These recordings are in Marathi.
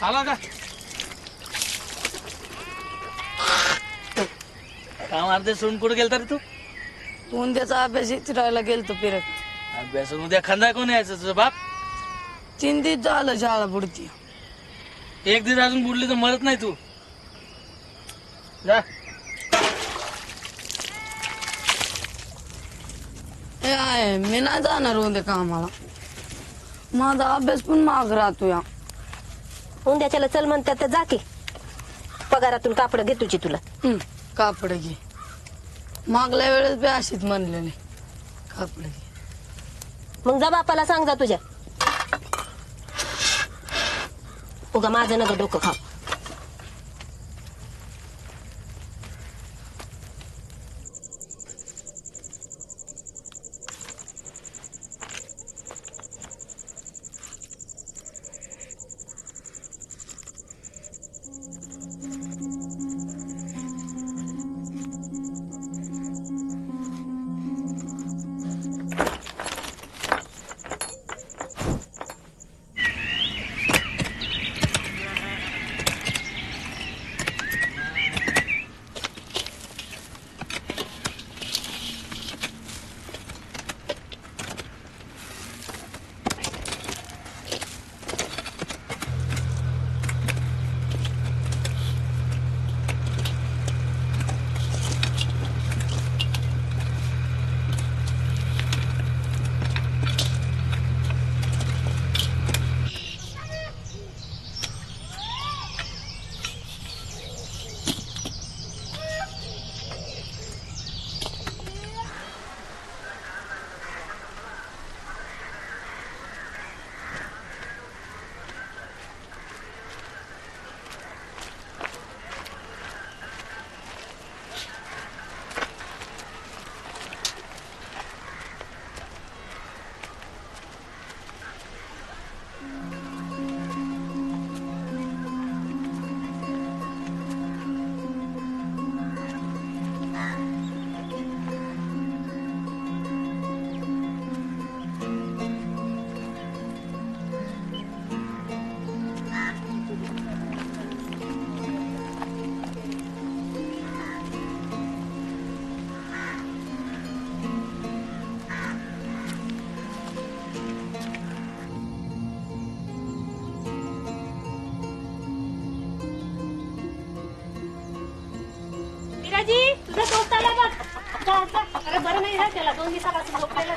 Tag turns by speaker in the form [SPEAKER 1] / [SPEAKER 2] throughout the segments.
[SPEAKER 1] आला का काम अर्धे सोडून कुठे गेलता रे तू?
[SPEAKER 2] उद्याचा अभ्यास चिरायला गेलतो फिरत.
[SPEAKER 1] अभ्यास उद्या खंदा कोण यायचं तुझं बाप?
[SPEAKER 2] 3 दिवस झालं शाळा बुडती.
[SPEAKER 1] एक दिवस अजून बुडली तर मरत नाही तू. जा
[SPEAKER 2] हे आहे मी नाही जाणार उद्या कामाला. माझा अभ्यास पण माग राहतो या.
[SPEAKER 3] उद्याच्याला चल म्हणतात तर जा की. पगारातून कापड घे तुझी तुला.
[SPEAKER 2] कापड घे. मागल्या वेळेस बी अशीच म्हणलेले कापड घे.
[SPEAKER 3] मग जा बापाला सांग जा तुझ्या. उगा माझं नका डोकं खाऊ. बालाजी तुझा दोस्त आला बघ. जा, जा. अरे बरं नाही ना त्याला 2 दिवसापासून झोपलेला.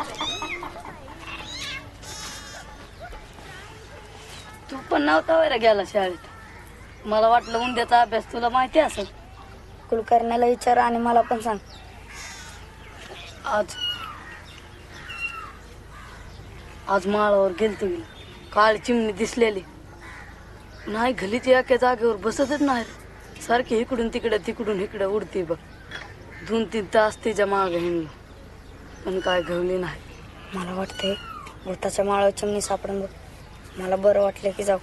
[SPEAKER 2] तू पण नव्हता वैरा गेला शाळेत. मला वाटलं उद्याचा अभ्यास तुला माहिती असेल.
[SPEAKER 4] कुलकर्ण्याला विचार आणि मला पण सांग.
[SPEAKER 2] आज आज माळावर गेलतो मी. काळी चिमणी दिसलेली नाही. घलीची एका जागेवर बसतच नाही. सारखी इकडून तिकडे तिकडून इकडे उडते बघ. 2-3 तास तिच्या मागे हिंडलो पण काय घवली नाही.
[SPEAKER 4] मला वाटतंय भूताच्या माळावर चिमणी सापडून बघ. मला बरं वाटलं की जाऊ.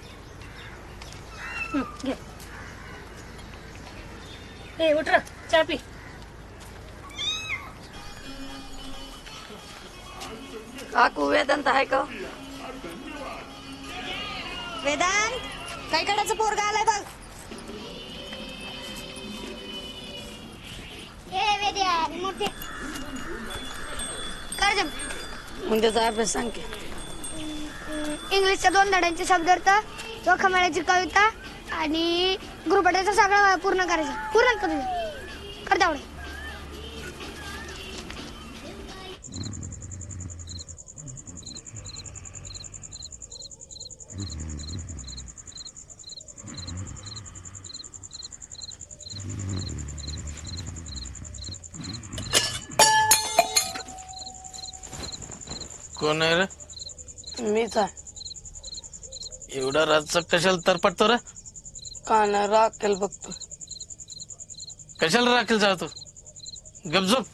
[SPEAKER 3] घे. ए उठ रे, चहा पी.
[SPEAKER 2] काकू वेदांत आहे का?
[SPEAKER 4] वेदांत काय करायचं पोरगा आलाय बघ.
[SPEAKER 2] उद्याचा अभ्यास सांग की.
[SPEAKER 5] इंग्लिशच्या 2 धड्यांचे शब्दार्थ, जोखमाळ्याची कविता आणि गृहपाठाचा सगळा पूर्ण करायचा. पूर्ण करू कर तेवढं.
[SPEAKER 1] कोण आहे रे?
[SPEAKER 2] मीच आहे.
[SPEAKER 1] एवढा रातचा कशाला तरपटतो रे?
[SPEAKER 2] का नाही राखेल बघतो.
[SPEAKER 1] कशाला राखेल जातो? गपझोप.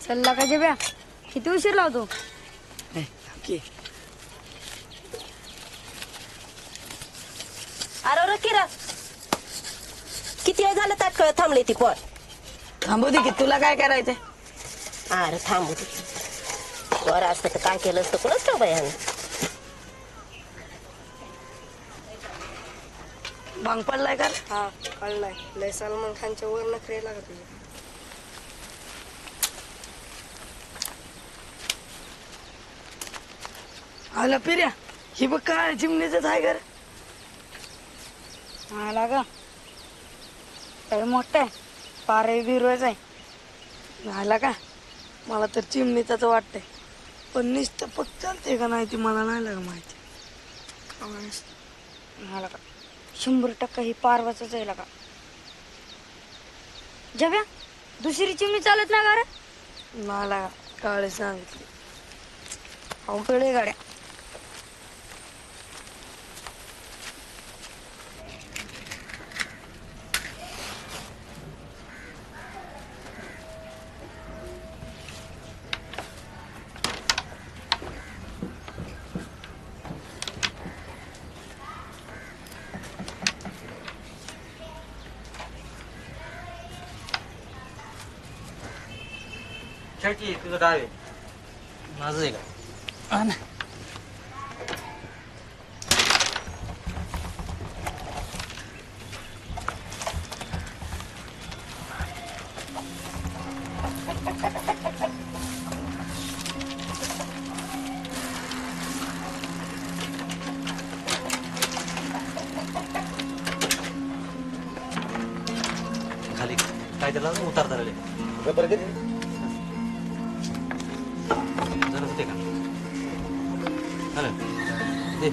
[SPEAKER 5] चल्ला का जेव्या किती उशीर लावतो.
[SPEAKER 3] अरे किरा किती वेळ झालं ताटकळ थांबले ती पण.
[SPEAKER 2] थांबू दे की. तुला काय करायचंय?
[SPEAKER 3] अरे थांबू दे. बरं असतं तर काय केलं असतं कोणच का बायानं.
[SPEAKER 2] भांग पडलाय का?
[SPEAKER 4] हा कळलाय. लय सलमान खानच्या वर नखरे लागत तुझे.
[SPEAKER 2] आला पिर्या. ही बघ काय चिमणीच आहे घर.
[SPEAKER 4] आला का तर मोठा आहे. पारे बिरवायच आहे.
[SPEAKER 2] आला का? मला तर चिमणीच वाटतंय पण नुसतं पक चालते का नाही ती मला नाही लाग माहिती.
[SPEAKER 4] आला का 100% ही पारवाच आहे का. जेव्या दुसरी चिमणी चालत ना का रे.
[SPEAKER 2] मला काळे सांगितले.
[SPEAKER 4] अवघड आहे गाड्या.
[SPEAKER 1] तुझं डाव आहे. माझं आहे का? हा ना. खाली काय त्याला उतारता राहिले. जरा होते का? हॅलो दे.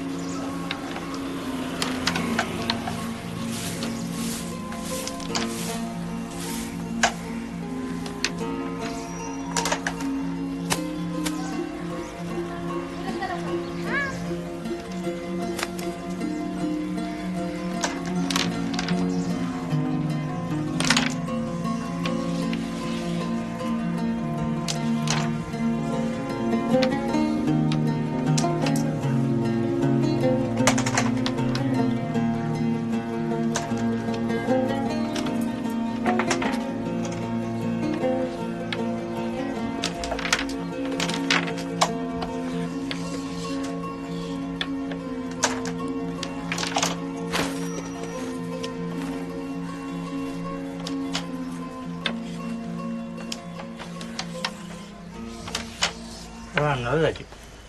[SPEAKER 1] जायची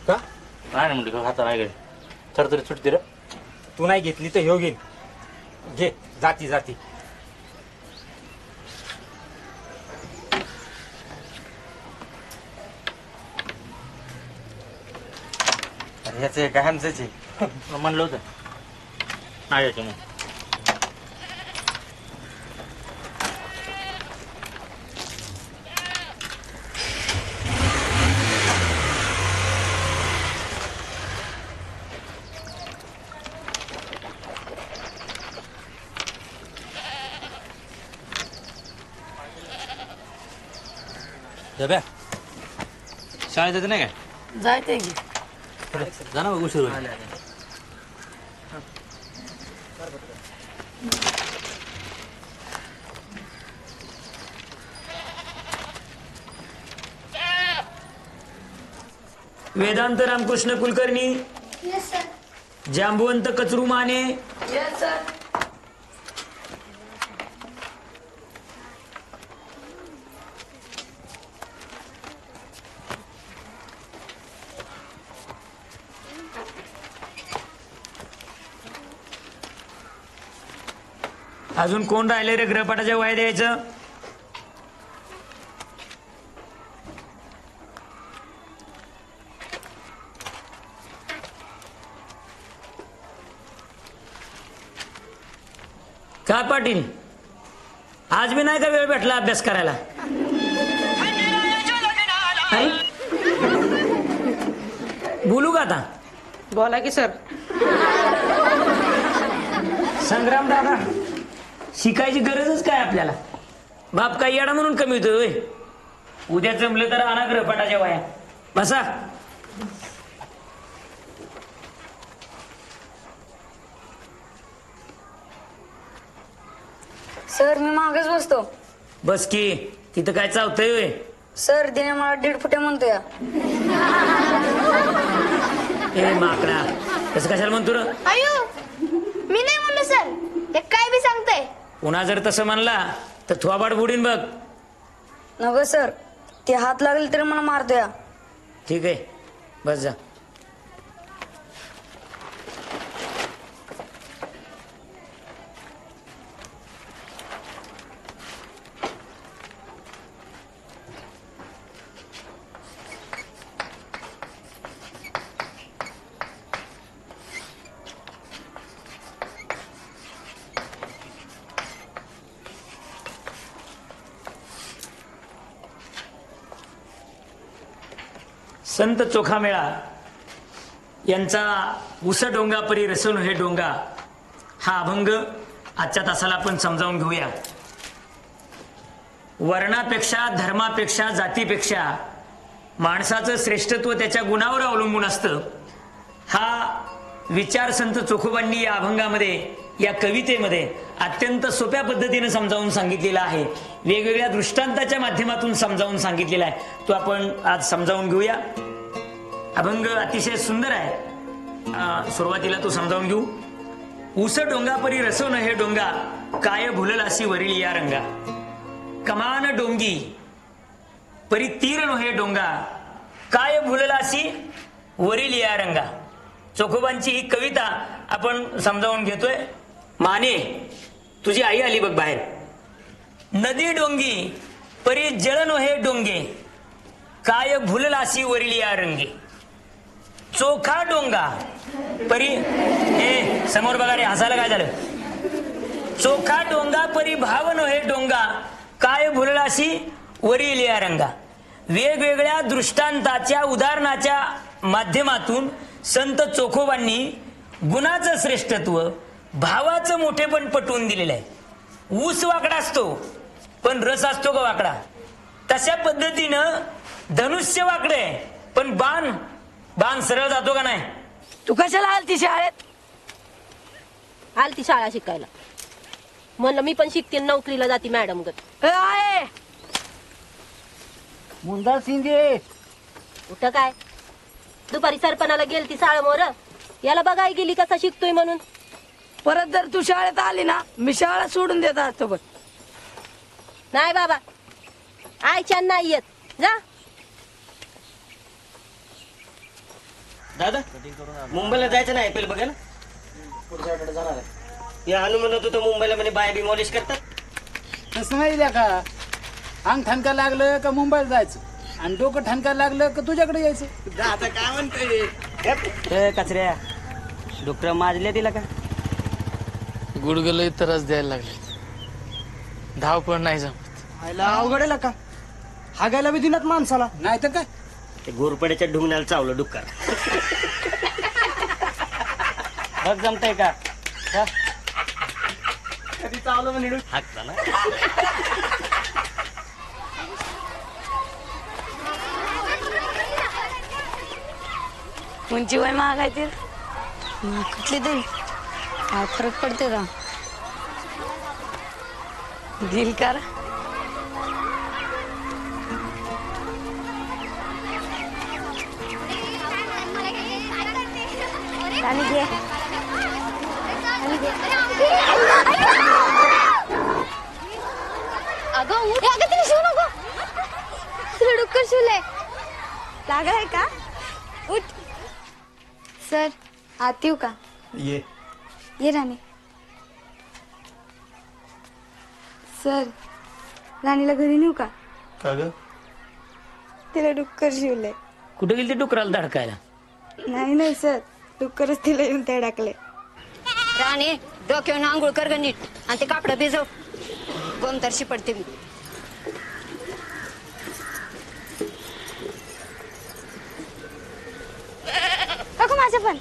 [SPEAKER 6] का
[SPEAKER 1] नाही म्हणते का खाता नाही तर तरी सुटते रे.
[SPEAKER 6] तू नाही घेतली तर ह्यो घेईन. घे जाती जाती.
[SPEAKER 1] अरे ह्याचं काय आमचंच आहे. म्हणलं होतं नाही यायचं मग. जब्या शाळेत येते नाही काय
[SPEAKER 2] जायचंय की
[SPEAKER 1] जा ना मग उशीर होईल.
[SPEAKER 7] Vedant Ramkrishna Kulkarni,
[SPEAKER 5] yes sir.
[SPEAKER 7] Jambuvant Kachru Mane,
[SPEAKER 2] yes sir.
[SPEAKER 7] अजून कोण राहिले रे गृहपाठाच्या वह्या द्यायचं? काय पाटील, आज मी नाही का वेळ भेटला अभ्यास करायला? अरे? बोलू का आता?
[SPEAKER 8] बोला की सर.
[SPEAKER 7] संग्राम दादा, शिकायची गरजच काय आपल्याला? बाप काही येडा म्हणून कमी होतोय? उद्या जमलं तर आणा गृहपाठाच्या वह्या. बसा.
[SPEAKER 4] सर मी मागच बसतो.
[SPEAKER 7] बस की, तिथं काय चावतंय होय?
[SPEAKER 4] सर दिने मला 1.5 फुटे म्हणतोय.
[SPEAKER 7] ए माकडा, तसं कशाला म्हणतो र?
[SPEAKER 5] अयो मी नाही म्हणलो सर. हे काय बी सांगताय.
[SPEAKER 7] पुन्हा जर तसं म्हणला तर थोबाड बुडीन बघ.
[SPEAKER 4] नको सर, ते हात लागले तरी मला मारतोय.
[SPEAKER 7] ठीक आहे, बस जा. संत चोखामेळा यांचा उस डोंगा परी रसोन हे डोंगा हा अभंग आजच्या तासाला आपण समजावून घेऊया. वर्णापेक्षा, धर्मापेक्षा, जातीपेक्षा माणसाचं श्रेष्ठत्व त्याच्या गुणावर अवलंबून असतं. हा विचार संत चोखोबांनी या अभंगामध्ये, या कवितेमध्ये अत्यंत सोप्या पद्धतीने समजावून सांगितलेला आहे. वेगवेगळ्या दृष्टांताच्या माध्यमातून समजावून सांगितलेला आहे. तो आपण आज समजावून घेऊया. अभंग अतिशय सुंदर आहे. सुरुवातीला तो समजावून घेऊ. उस डोंगा परी रसोन हे डोंगा, काय भुललासी वरील या रंगा. कमान डोंगी परी तीर नो हे डोंगा, काय भुललासी वरील या रंगा. चोखोबांची ही कविता आपण समजावून घेतोय. माने, तुझी आई आली बघ बाहेर. नदी डोंगी परी जळनो हे डोंगे, काय भुललासी वरील या रंगे. चोखा डोंगा परी, हे समोर बघा रे, हसायला काय झालं? चोखा डोंगा परी भावनो हे डोंगा, काय भुललासी वरील या रंगा. वेगवेगळ्या दृष्टांताच्या, उदाहरणाच्या माध्यमातून संत चोखोबांनी गुणाचं श्रेष्ठत्व, भावाचं मोठेपण पटवून दिलेलं आहे. ऊस वाकडा असतो पण रस असतो का वाकडा? तशा पद्धतीनं धनुष्य वाकडे पण बाण सरळ जातो का नाही?
[SPEAKER 2] तू कशाला आलती शाळेत?
[SPEAKER 3] आलती शाळा शिकायला. म्हणलं मी पण शिकते, नोकरीला जाते मॅडम गत.
[SPEAKER 2] आहे
[SPEAKER 1] मुंदा शिंदे
[SPEAKER 3] कुठं काय, दुपारी सरपणाला गेलती साळमोर, याला बघाय गेली कसा शिकतोय म्हणून.
[SPEAKER 2] परत जर तू शाळेत आली ना, मी शाळा सोडून देत असतो बघ.
[SPEAKER 3] नाही बाबा, आयच्या नाही येत. जा.
[SPEAKER 1] दादा मुंबईला जायचं नाही IPL बघायला.
[SPEAKER 6] पुढच्या आठवड्यात जाणार आहे.
[SPEAKER 1] या अनु म्हणत होतं मुंबईला म्हणे बाय बी मॉलिश करतात.
[SPEAKER 8] तसं नाही द्या का अंग ठणका लागलं का मुंबईला जायचं आणि डोकं ठणका लागलं का तुझ्याकडे यायचं.
[SPEAKER 1] दादा काय म्हणतोय कचऱ्या डुकरं माजले तिला का.
[SPEAKER 9] गुडगेला त्रास द्यायला लागले. धावपळ नाही जमत.
[SPEAKER 6] आयला अवघड आहे का हागायला बी दिलात माणसाला.
[SPEAKER 8] नाही तर काय
[SPEAKER 1] ते गोरपड्याच्या ढुंगण्याला चावलं डुक्कर. बघ जमतंय का कधी चावलं म्हणे हाकता ना.
[SPEAKER 2] उंची वय महागायची
[SPEAKER 4] कुठली तरी काय फरक पडते का?
[SPEAKER 2] दिल कर.
[SPEAKER 5] अगं उठ. अगं तिला शिवू नको. तिला डुक्कर शिवलंय. लागलं आहे का? उठ. सर आत येऊ का? ये राणी. सर राणीला घरी नेऊ का? तिला डुक्कर शिवलंय.
[SPEAKER 7] कुठे गेली ते डुकराला धडकायला?
[SPEAKER 5] नाही सर डुक्करच तिला येऊन त्या टाकले.
[SPEAKER 4] राणे डोक्यावर आंघोळ कर ग नीट आणि ते कापड भिजव. गोमतरशी पडते मी.
[SPEAKER 5] अगं माझं पण.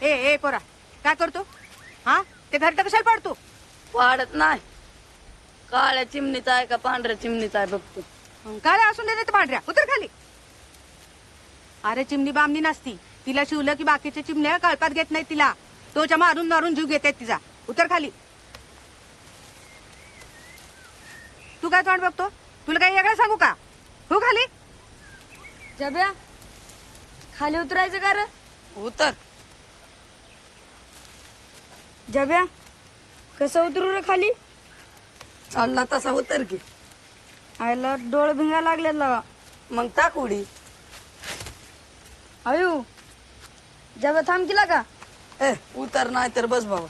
[SPEAKER 3] ए पोरा काय करतो? हा ते घरटं कशाला पाडतो?
[SPEAKER 2] वाढत नाही. काळ्या चिमणीचा आहे का पांढऱ्या चिमणीचा आहे बघतो.
[SPEAKER 3] काय असून दे ते पांढऱ्या. उतर खाली. अरे चिमणी बामणी नसती. तिला शिवलं की बाकीच्या चिमण्या कळपात घेत नाही तिला. तोच्या मारून मारून जीव घेतात तिचा. उतर खाली. तू काय तोंड बघतो? तुला काही वेगळं सांगू का? हो खाली.
[SPEAKER 2] जब्या खाली उतरायचं का रे? उतर.
[SPEAKER 4] जब्या कसं उतरू रे खाली?
[SPEAKER 2] चालला तसा उतर की.
[SPEAKER 4] आयला डोळ भिंगा लागले लावा.
[SPEAKER 2] मग टाक उडी.
[SPEAKER 4] अयो जब्या थांब केला का?
[SPEAKER 2] उतर नाही तर बस बाबा.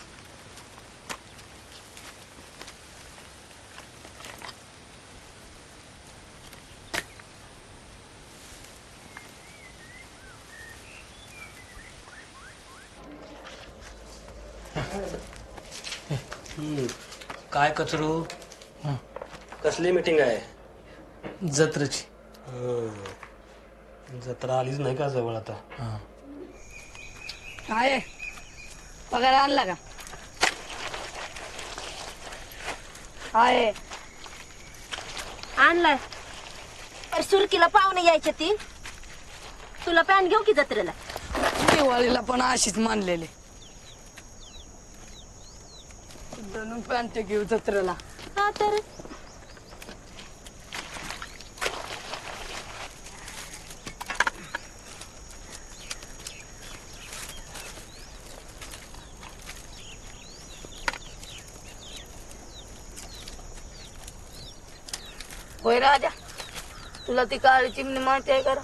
[SPEAKER 6] काय कचरू कसली मीटिंग आहे?
[SPEAKER 9] जत्रेची.
[SPEAKER 6] जत्रा आलीच नाही का जवळ आता?
[SPEAKER 2] काय पगार आणला का? काय
[SPEAKER 3] आणलाय. अरे सुरकीला पाहुणे यायचे ती. तुला पॅन घेऊ की जत्रेला?
[SPEAKER 2] दिवाळीला पण अशीच मानलेले. दोन पॅन्ट घेऊ जत्रेला.
[SPEAKER 3] हा तर
[SPEAKER 2] होय राजा तुला ती काळी चिमणी माहिती आहे का?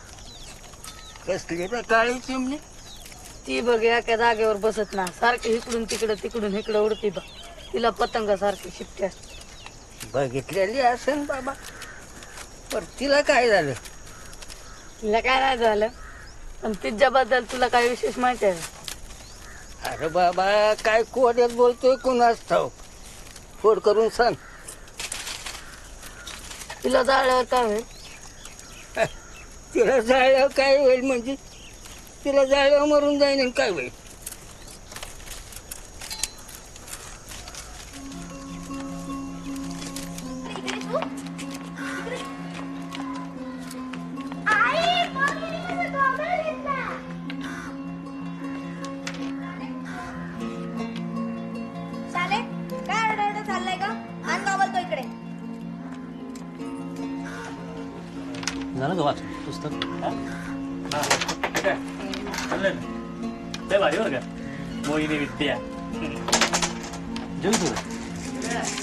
[SPEAKER 1] कसली काळी चिमणी?
[SPEAKER 2] ती बघ एका जागेवर बसत ना. सारखी इकडून इकडं उडती बघ. तिला पतंग सारखी शिट्टी असते.
[SPEAKER 1] बघितलेली असेल बाबा. पण तिला काय झालं?
[SPEAKER 2] तिला काय नाही झालं पण तिच्याबद्दल तुला काय विशेष माहिती आहे?
[SPEAKER 1] अरे बाबा काय कोड्यात बोलतोय कुणास ठाऊक. फोड करून सांग.
[SPEAKER 2] तिला जाळल्यावर काय होईल?
[SPEAKER 1] तिला जाळल्यावर काय होईल म्हणजे? तिला जाळल्यावर मरून जाईन आणि काय होईल?
[SPEAKER 6] झालं का वाचून पुस्तक? लय भारी बरं का मोहिनी विद्या जेवू तुला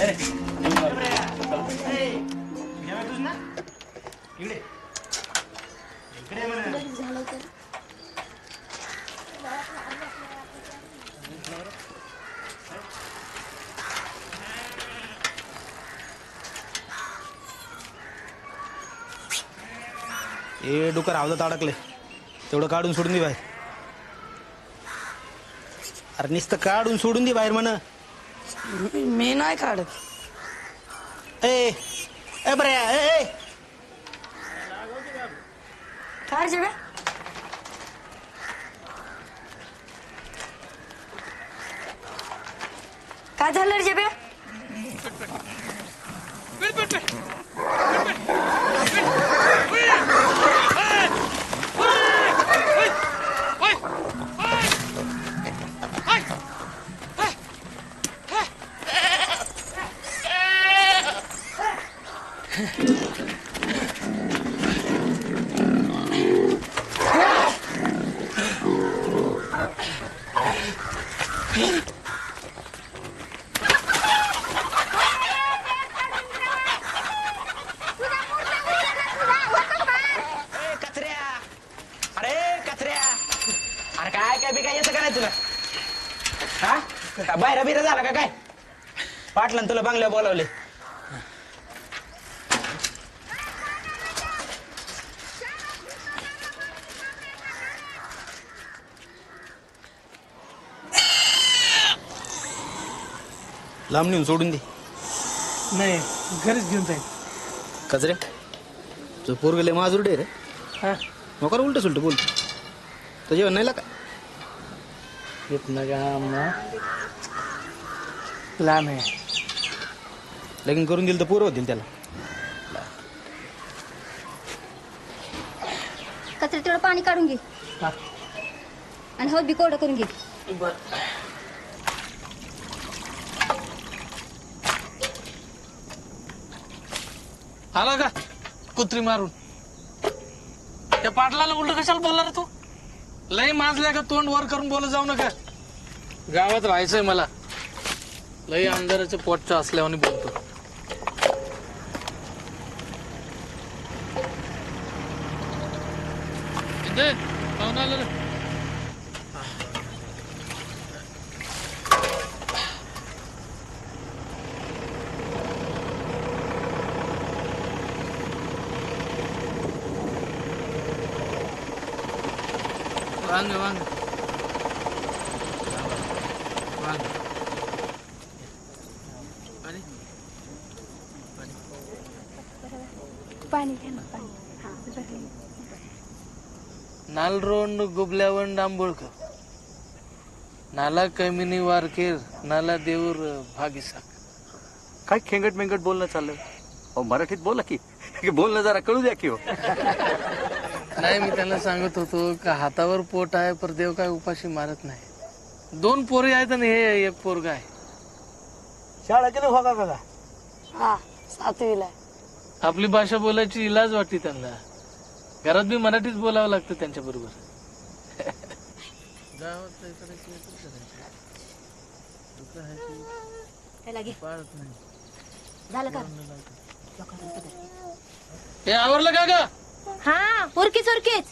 [SPEAKER 6] अरे इकडे इकडे म्हणा
[SPEAKER 10] ए डोकर आवदात अडकले तेवढं काढून सोडून दे बाहेर. अरे नुसतं काढून सोडून दे बाहेर म्हण.
[SPEAKER 2] मी नाही काढत.
[SPEAKER 10] ए ए बरे ए
[SPEAKER 2] काय जेव्हा काय झालं रे जेव्हा
[SPEAKER 10] बाहेर बिरा झाला का काय पाटलान तुला बांगल्यावर बोलावले. लांब नेऊन सोडून दे.
[SPEAKER 9] नाही घरीच घेऊन जाईल.
[SPEAKER 10] कचरे तू पोरगले माजुरडे रे.
[SPEAKER 9] हा
[SPEAKER 10] नोकर उलट सुलट बोल तर जेवण नाही का
[SPEAKER 9] येत ना का लहान आहे.
[SPEAKER 10] लगीन करून दिलं तर पोरं होतील त्याला.
[SPEAKER 5] कचरे तेवढं पाणी काढून घे
[SPEAKER 9] हा.
[SPEAKER 5] आणि हौद बी कोरडं करून घे.
[SPEAKER 9] आला का कुत्री मारून त्या पाटलाला उलट कशाला बोलला रे तू. लय माजल्या का तोंड वर करून बोलत जाऊ नका. गावात राहायचंय मला. लय आमदाराच्या पोटच्या असल्यावानी बोलतो. पाहुणा आलं रे. वांग वांग वांग
[SPEAKER 5] पाणी घे ना पाणी.
[SPEAKER 9] नालरोंड गुबल्यावंड आंबोळकर नाला कमिनी वारकेर नाला देऊर भागीसा.
[SPEAKER 11] काय खेंगट मेंगट बोलणं चाललं. अहो मराठीत बोला की बोलणं जरा कळू द्या की हो.
[SPEAKER 9] नाही मी त्यांना सांगत होतो का हातावर पोट आहे पर देव काय उपाशी मारत नाही. 2 पोरी आहेत आणि हे एक पोरगा आहे.
[SPEAKER 10] शाळा किती हो का
[SPEAKER 2] हा 7वीला.
[SPEAKER 9] आपली भाषा बोलायची इलाज वाटते त्यांना. घरात बी मराठीच बोलावं लागतं त्यांच्या बरोबर.
[SPEAKER 5] झालं का
[SPEAKER 9] हे आवरलं का ग.
[SPEAKER 5] हा उरकीच उरकीच.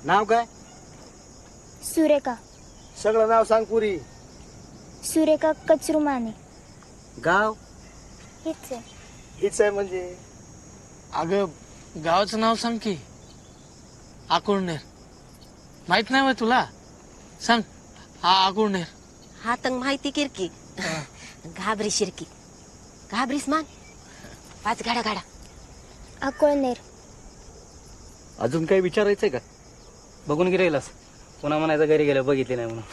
[SPEAKER 10] नाव काय.
[SPEAKER 5] सुरेखा.
[SPEAKER 10] सगळं नाव सांग पुरी.
[SPEAKER 5] सुरेखा कचरुमाने.
[SPEAKER 10] गाव
[SPEAKER 5] हीच आहे.
[SPEAKER 10] हीच आहे म्हणजे.
[SPEAKER 9] अगं गावाचं नाव सांग की. आकुळनेर माहित नाही तुला. सांग. हा आकुळनेर.
[SPEAKER 12] हा तंग माहिती किरकी. घाबरी शिरकी घाबरीस मान 5 गाडा गाडा.
[SPEAKER 5] अकोळनेर.
[SPEAKER 11] अजून काही विचारायचंय का.
[SPEAKER 10] बघून गिरायलास पुन्हा म्हणायचं घरी गेलं बघितले नाही म्हणून.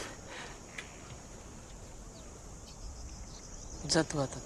[SPEAKER 9] जातो आता.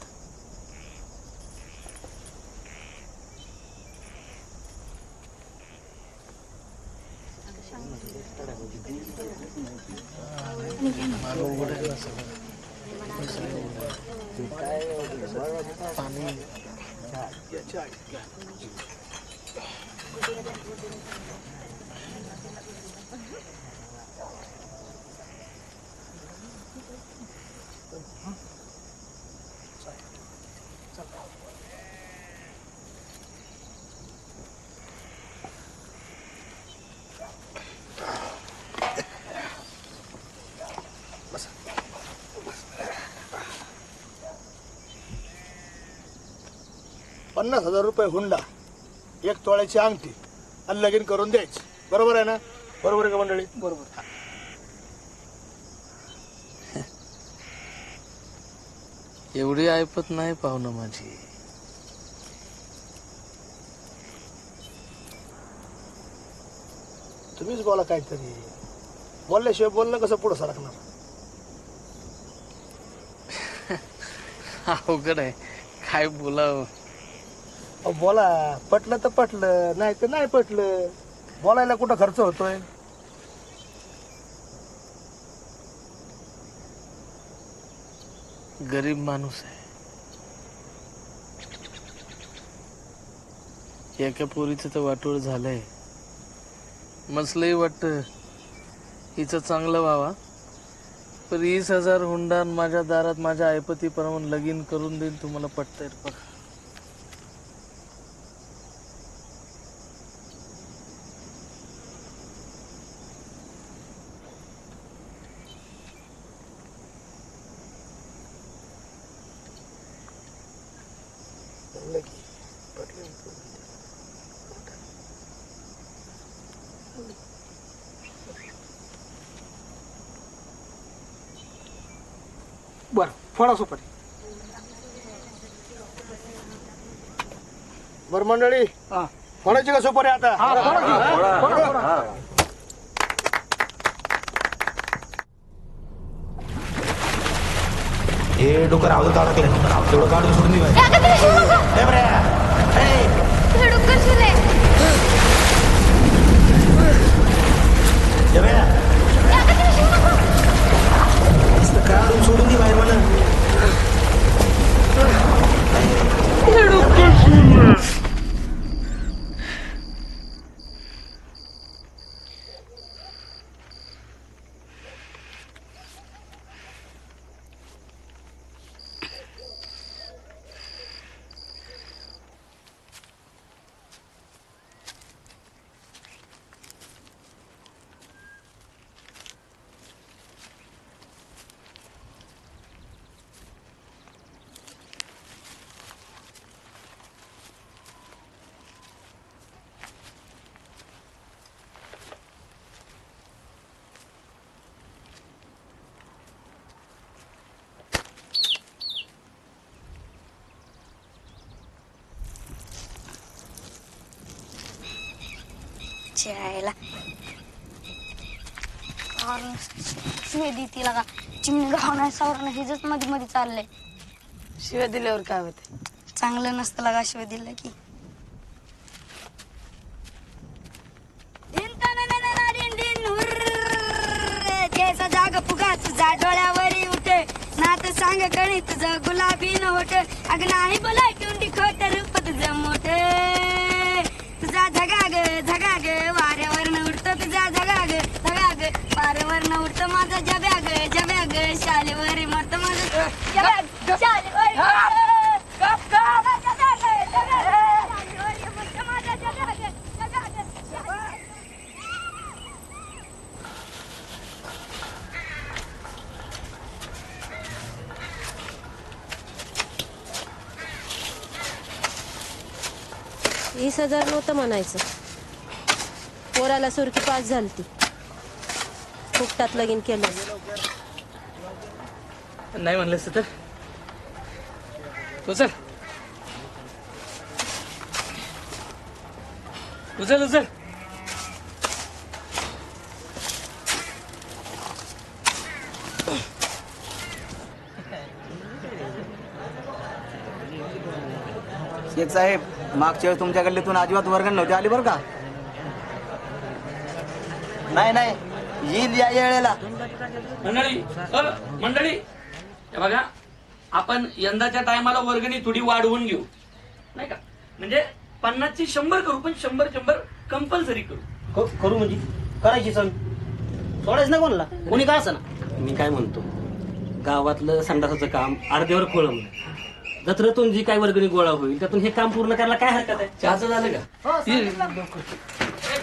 [SPEAKER 13] ₹50,000 हुंडा, 1 तोळ्याची अंगठी आणि लगीन करून द्यायची. बरोबर आहे ना? बरोबर आहे का मंडळी? बरोबर.
[SPEAKER 9] एवढी ऐपत नाही पाहुणं माझी.
[SPEAKER 13] तुम्हीच बोला काहीतरी. बोलल्याशिवाय बोलणं कसं पुढे सरकणार?
[SPEAKER 9] अवघड आहे, काय बोलावं.
[SPEAKER 13] बोला. पटलं तर पटलं, नाही तर नाही पटलं. बोलायला कुठं खर्च होतोय?
[SPEAKER 9] गरीब माणूस आहे. एका पोरीचं तर वाटोळ झालंय. मसलंही वाटतं हिचं चांगलं व्हावा, पण 20,000 हुंडा माझ्या दारात माझ्या ऐपतीप्रमाणे लगीन करून देईन. तुम्हाला पटतंय बघा.
[SPEAKER 13] बर, फोडा सुपारी. बर मंडळी, फोडायची का सुपारी आता?
[SPEAKER 10] हे डोकर आवडत काढा केलं तेवढं काढून सोडून दे. काढून सोडून दे बाहेर म्हणा.
[SPEAKER 5] यायला शिवाय देते लागा. चिमणी गाव नाही सावरण हेच मध्ये मध्ये चाललंय.
[SPEAKER 2] शिवाय दिल्यावर काय होते?
[SPEAKER 5] चांगलं नसतं लागा शिवाय दिलं की. त्याचा जाग फुगा तुझा डोळ्यावरी उठे नात सांग कणी तुझं गुलाबी न होट. अग नाही बोलाय टोंडी खोट रूप तुझं मोठ. तुझा झगाग झगाग वाऱ्यावर न उडतो तुझा झगाग झगाग वाऱ्यावर न उडतो माझा जब्याग जब्याग शालेवर मरतो माझं जब्याग शालेवर
[SPEAKER 12] वीस 20,000 नव्हतं म्हणायचं. पोराला सुरकी पास झालती, फुकटात लगीन केलं.
[SPEAKER 9] नाही म्हणलंस तर उचल उचल उचल.
[SPEAKER 10] शेख साहेब, मागच्या वेळेस तुमच्याकडले अजिबात वर्गण नव्हते आली बरं का.
[SPEAKER 14] नाही नाही येईल या वेळेला.
[SPEAKER 7] मंडळी मंडळी हे बघा,
[SPEAKER 14] आपण यंदाच्या टायमाला वर्गणी थोडी वाढवून घेऊ नाही का, म्हणजे 50ची 100 करू, पण 100 कंपल्सरी करू.
[SPEAKER 6] करू म्हणजे करायची सण सोडायच ना कोणाला, कोणी का असं ना. मी काय म्हणतो, गावातलं संडासाचं काम अर्ध्यावर खोळंबलं, जत्रेतून जी काही वर्गणी गोळा होईल त्यातून हे काम पूर्ण करायला काय हरकत आहे.
[SPEAKER 14] चहाचं झालं का?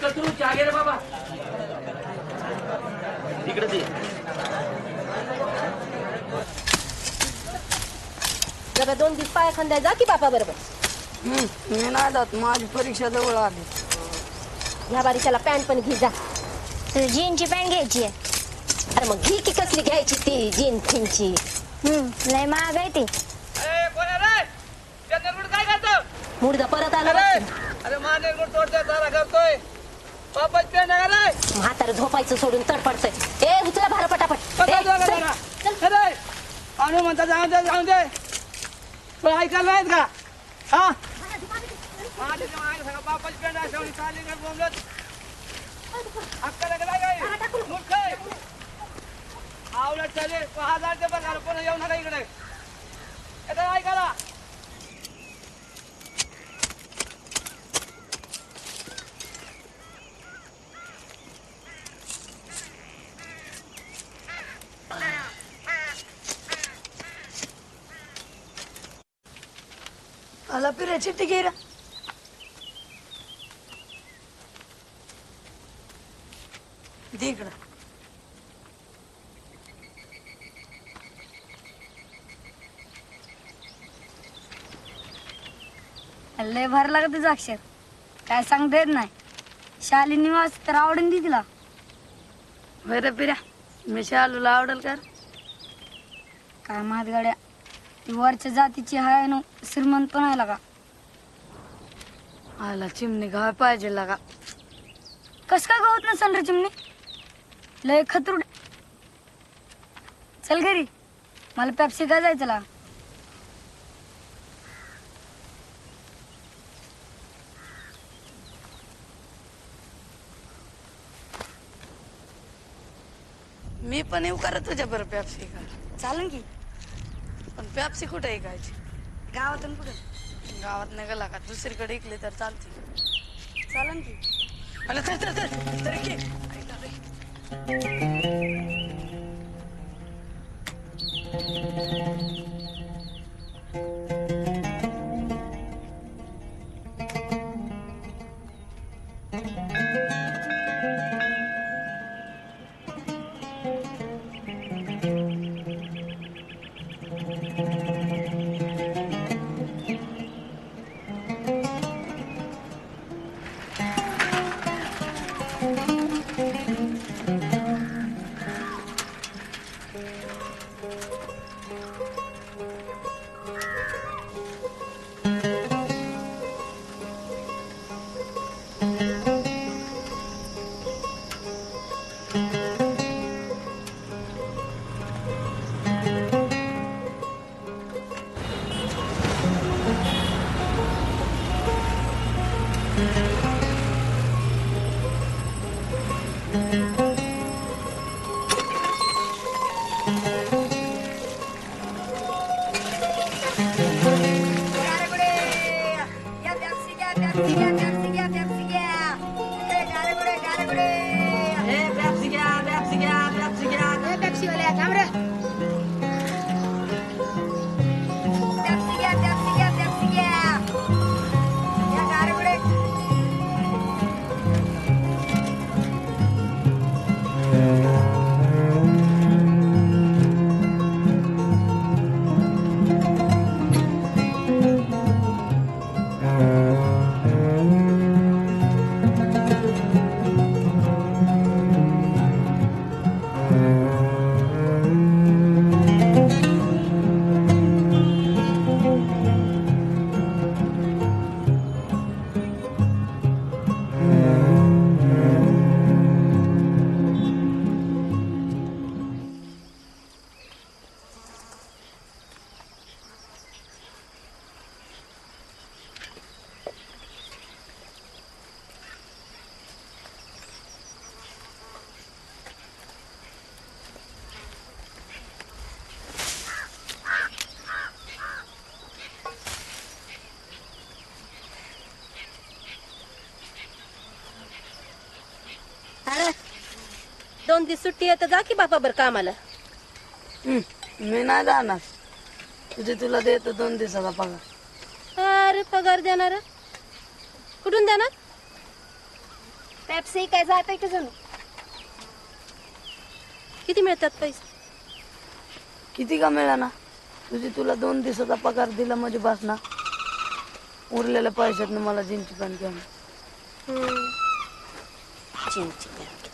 [SPEAKER 14] कचरू चहा घे रे बाबा.
[SPEAKER 6] इकडे ते
[SPEAKER 12] जरा 2 दिवस पाया खांद्या जा की बापा बरोबर.
[SPEAKER 2] मी नाही जात, माझी परीक्षा जवळ आली.
[SPEAKER 12] ह्या बारीच्याला पॅन्ट पण घे जा.
[SPEAKER 5] तर जीनची पॅन्ट घ्यायची आहे.
[SPEAKER 12] अरे मग घी की कसली घ्यायची ती जीन फिनची.
[SPEAKER 5] लय महाग आहे ती.
[SPEAKER 12] मुडदा परत आला.
[SPEAKER 9] अरे माने तोडतोय तारा करतोय पापाच पेन आहे.
[SPEAKER 12] म्हातारं झोपायचं सोडून तडपडतंय. ए उचला भार पटापट.
[SPEAKER 9] अनु म्हणता जाऊन दे जाऊन दे, पण ऐकायला नाहीत का? हा बापाच पेन आहे शेवटी चालली का बोंबलत अक्काला काय काय मूर्ख आहे. आवडत चालेल 1000 बघा पण येऊ नका इकडे. येतं ऐकायला.
[SPEAKER 2] आला पिऱ्या चिट्टी घे रे. दे इकडं.
[SPEAKER 5] लय भारी लागत अक्षर, काय सांगता येत नाही. शाली निवास तर आवडेल दी तिला.
[SPEAKER 2] बरं पिऱ्या, मी शालूला आवडेल का?
[SPEAKER 5] काय माहित गाड्या, ती वरच्या जातीची हाय न श्रीमंत पण आहे लागा.
[SPEAKER 2] आला चिमणी घाय पाहिजे लागा.
[SPEAKER 5] कस काय गवत नसल रे चिमणी, लय खतरूड. चल घरी, मला पेप्सी काय जायचं लागा.
[SPEAKER 2] मी पण येऊ करा तुझ्या बरं पेप्सी का?
[SPEAKER 5] चालन की,
[SPEAKER 2] पण पेप्सी कुठे ऐकायची?
[SPEAKER 5] गावातून कुठे?
[SPEAKER 2] गावात नाही गेला का, दुसरीकडे ऐकले तर चालते.
[SPEAKER 5] चालन की.
[SPEAKER 2] अरे चल चल चल तरी की.
[SPEAKER 12] अरे 2 दिवस सुट्टी आहे तर जा की बापा बरं कामाला.
[SPEAKER 2] मी नाही जाणार. तुला देतो 2 दिवसाचा पगार.
[SPEAKER 12] अरे पगार देणार कुठून देणार?
[SPEAKER 5] पेप्सी काय जाय पैकी जणू.
[SPEAKER 12] किती मिळतात पैसे?
[SPEAKER 2] किती का मिळाना? तुला 2 दिवसाचा पगार दिला म्हणजे बस ना. उरलेल्या पैशातनं मला जीन्सची पॅन्ट घ्या.
[SPEAKER 12] जीन्सची पॅन्ट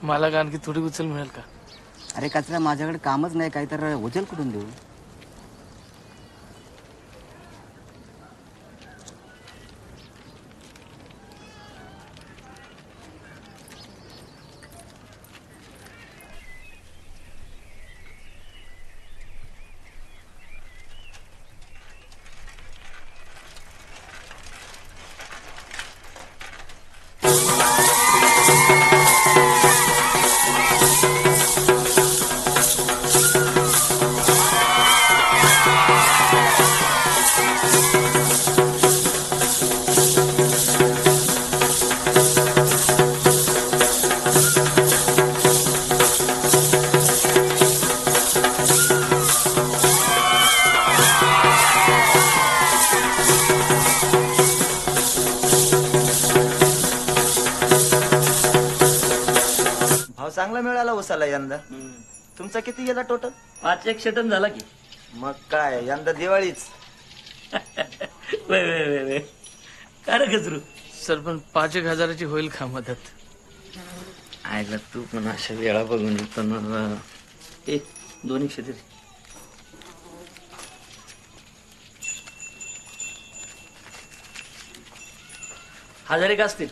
[SPEAKER 9] मला आणखी थोडी उचल मिळेल का?
[SPEAKER 15] अरे कचरा माझ्याकडे कामच नाही काही तर उचल कुठून देऊ?
[SPEAKER 16] चांगला मिळाला उसाला यंदा. तुमचा किती गेला टोटल?
[SPEAKER 14] 500 टन झाला की.
[SPEAKER 16] मग काय यंदा दिवाळीच.
[SPEAKER 14] काय रे गजरू?
[SPEAKER 9] सरपंच 5,000 होईल का मदत?
[SPEAKER 14] ऐकलं तू पण अशा वेळा बघून पण 200 तरी. हजार एक असतील.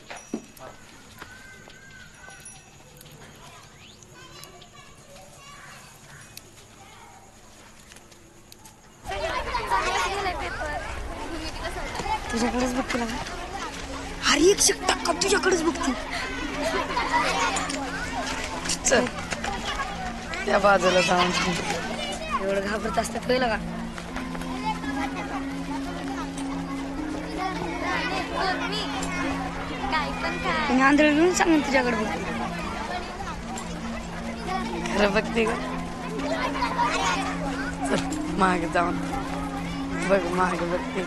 [SPEAKER 5] तुझ्याकडेच बघते ना. अरे 100% तुझ्याकडेच बघते.
[SPEAKER 2] चल त्या बाजूला जाऊन.
[SPEAKER 5] एवढं घाबरत असतात पहिलं का? मी आंधळ घेऊन सांगेन तुझ्याकडे बघते.
[SPEAKER 2] खरं बघते का? चल मागे जाऊन बघ. मागे बघते.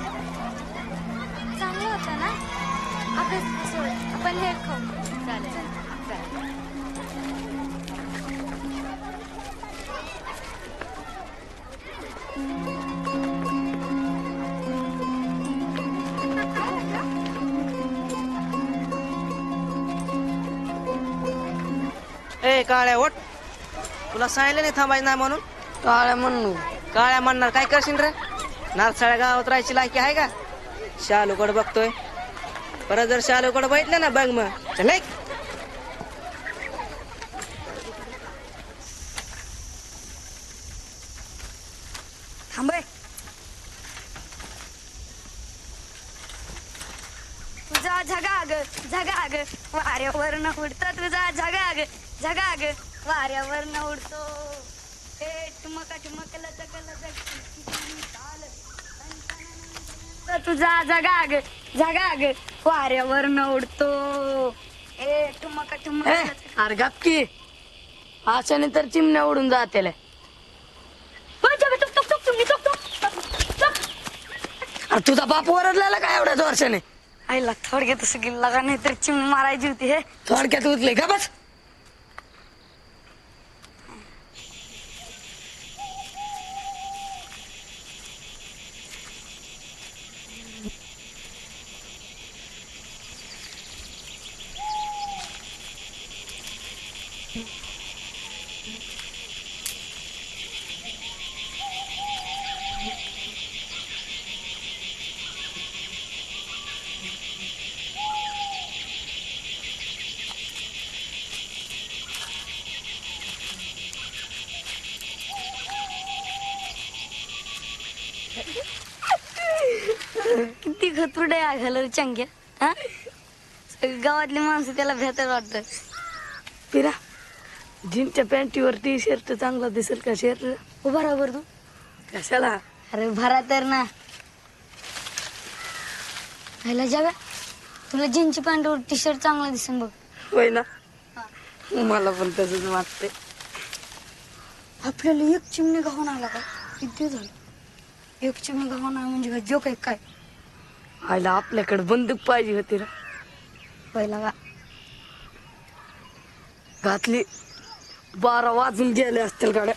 [SPEAKER 5] चांगलं होतं ना? आपण हे खाऊ. चालेल.
[SPEAKER 10] ए काळ्या ओट, तुला सांगितलं नाही थांबायचं नाही म्हणून.
[SPEAKER 2] काळ्या म्हणू.
[SPEAKER 10] काळ्या म्हणणार काय करशील रे? नारसाळ्या गावात राहायची लायकी आहे का? शालूकडे बघतोय. परत जर शालूकडे बघितलं ना बघ मग. चल
[SPEAKER 5] थांबय. तुझा झगाग झगाग वाऱ्यावर न उडतो. तुझा झगाग झगाग वाऱ्यावर न उडतो. टुमका टुमक लचक लचक तुझा झगाग झगाग वाऱ्यावर न उडतो. टुमका टुमक.
[SPEAKER 2] अरे गपकी. अशाने तर चिमण्या उडून जाते. तुझा बाप वरडलेला काय एवढ्याच वर्षाने?
[SPEAKER 5] आईला थोडक्यात असं गेला का? नाही तर चिमणी मारायची होती. हे
[SPEAKER 2] थोडक्यात उचले का बस.
[SPEAKER 5] किती खतुडे घालर चंग्या. हा गावातली माणसं त्याला भेटत वाटत.
[SPEAKER 2] पिरा जीनच्या पॅन्टीवर टी शर्ट चांगला दिसेल का शर्ट?
[SPEAKER 5] उभा राहा बरं तू.
[SPEAKER 2] कशाला?
[SPEAKER 5] अरे भरा तर ना. ह्याला जाव्या तुला जीनची पॅन्टवर टी शर्ट चांगला दिसेल बघ.
[SPEAKER 2] होय ना, मला पण तसंच वाटतंय.
[SPEAKER 5] आपल्याला एक चिमणी गव्हाण आला का? किती झालं? एक चिमणी गव्हाण म्हणजे काय जोक आहे काय?
[SPEAKER 2] आयला आपल्याकडे बंदूक पाहिजे होती ना.
[SPEAKER 5] पहिला का
[SPEAKER 2] घातली 12 वाजून गेले असतील गाड्या.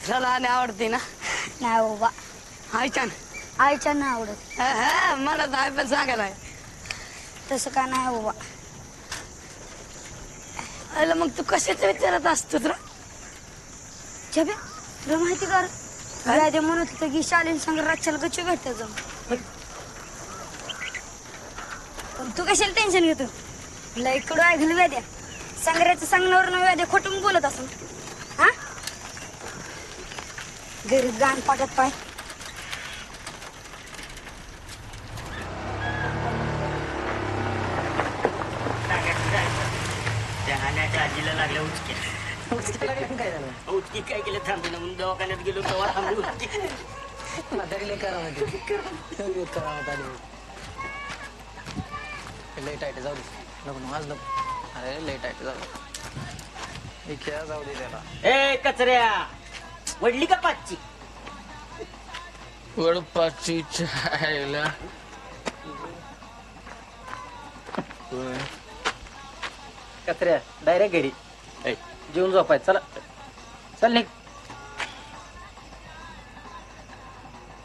[SPEAKER 2] चला आणि आवडते ना?
[SPEAKER 5] नाही बाबा.
[SPEAKER 2] आयच्या
[SPEAKER 5] आईच्या नाही आवडत.
[SPEAKER 2] मला तर पण सांगायला
[SPEAKER 5] तसं काय नाही बाबा.
[SPEAKER 2] आयला मग तू कशाच विचारत असतो तुला?
[SPEAKER 5] छब्या तुला माहिती का राधे म्हणत होतं की शालीन संग रातच्याला गच्ची भेटत जाऊ. तू कशाला टेन्शन घेतो? तुला इकडं ऐकलं व्याद्या संग्रहाचं सांगण्यावर न व्याद्या खोटून बोलत असं. हा गरीब गाण पाठत पाय.
[SPEAKER 7] त्या आजीला लागल्या उचक्या काय झालं? उचकी काय केलं थांबे ना म्हणून दवाखान्यात गेलो तेव्हा थांबली उचकी.
[SPEAKER 17] लई टाईट जाऊ दे नको माझ नको. अरे लई टाईट जाऊ दे. खेळा जाऊ दे त्याला.
[SPEAKER 7] ए कचऱ्या वडली का पाचची?
[SPEAKER 9] वडपाची चायला
[SPEAKER 6] कचऱ्या डायरेक्ट घरी जेवून झोपाय. चला चल निघ.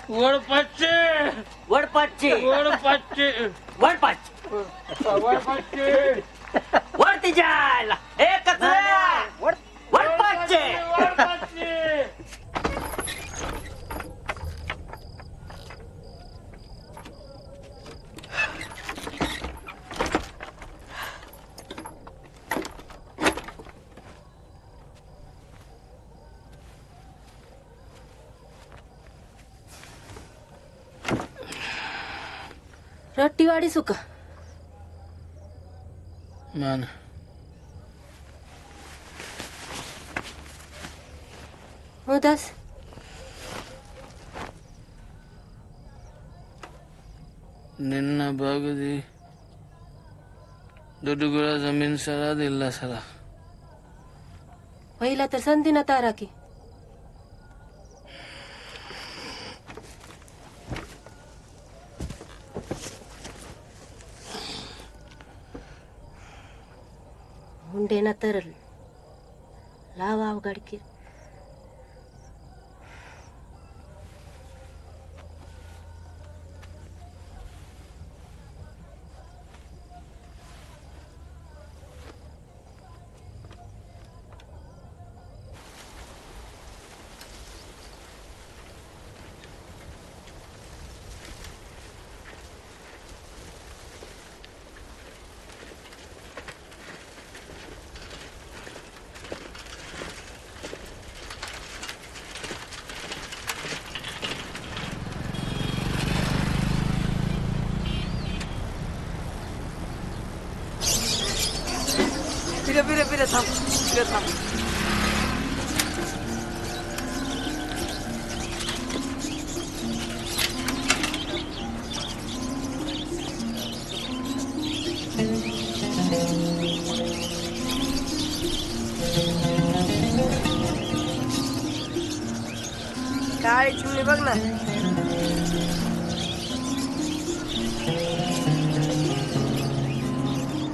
[SPEAKER 9] वडपाचे
[SPEAKER 7] वडपाचे
[SPEAKER 9] वडपाचे
[SPEAKER 7] वडपाचे
[SPEAKER 9] वडपाचे
[SPEAKER 7] वड तिच्या ए कचऱ्या वडपाचे
[SPEAKER 9] वडपाचे.
[SPEAKER 12] रट्टीवाडी सुका
[SPEAKER 9] मान
[SPEAKER 12] उदास
[SPEAKER 9] ನಿನ್ನ ಭಾಗದಿ ದುಡ್ಡುಗಳ ಜಮೀನ್ ಸರದಿಲ್ಲ ಸರ.
[SPEAKER 12] पहिला तर संधीना तारा की हुंडेना तर लावा गाडकी.
[SPEAKER 2] फिरे थांब फिरे थांब.
[SPEAKER 10] काळी चिमणी बघ ना.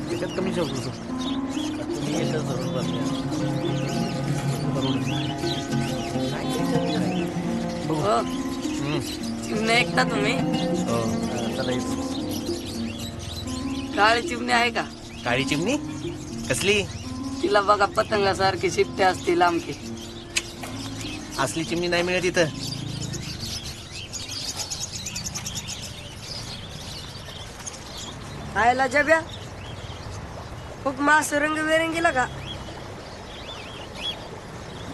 [SPEAKER 1] त्याच्यात कमी शकतो तुम्ही एकच धरून बसले.
[SPEAKER 2] चिमणी ऐकता तुम्ही? काळी चिमणी आहे का?
[SPEAKER 16] काळी चिमणी कसली?
[SPEAKER 2] तिला बघा पतंगासारखी शिट्टे असतील आमची.
[SPEAKER 16] असली चिमणी नाही मिळत इथं.
[SPEAKER 10] खायला जब्या खूप मास रंगबेरंगीला का?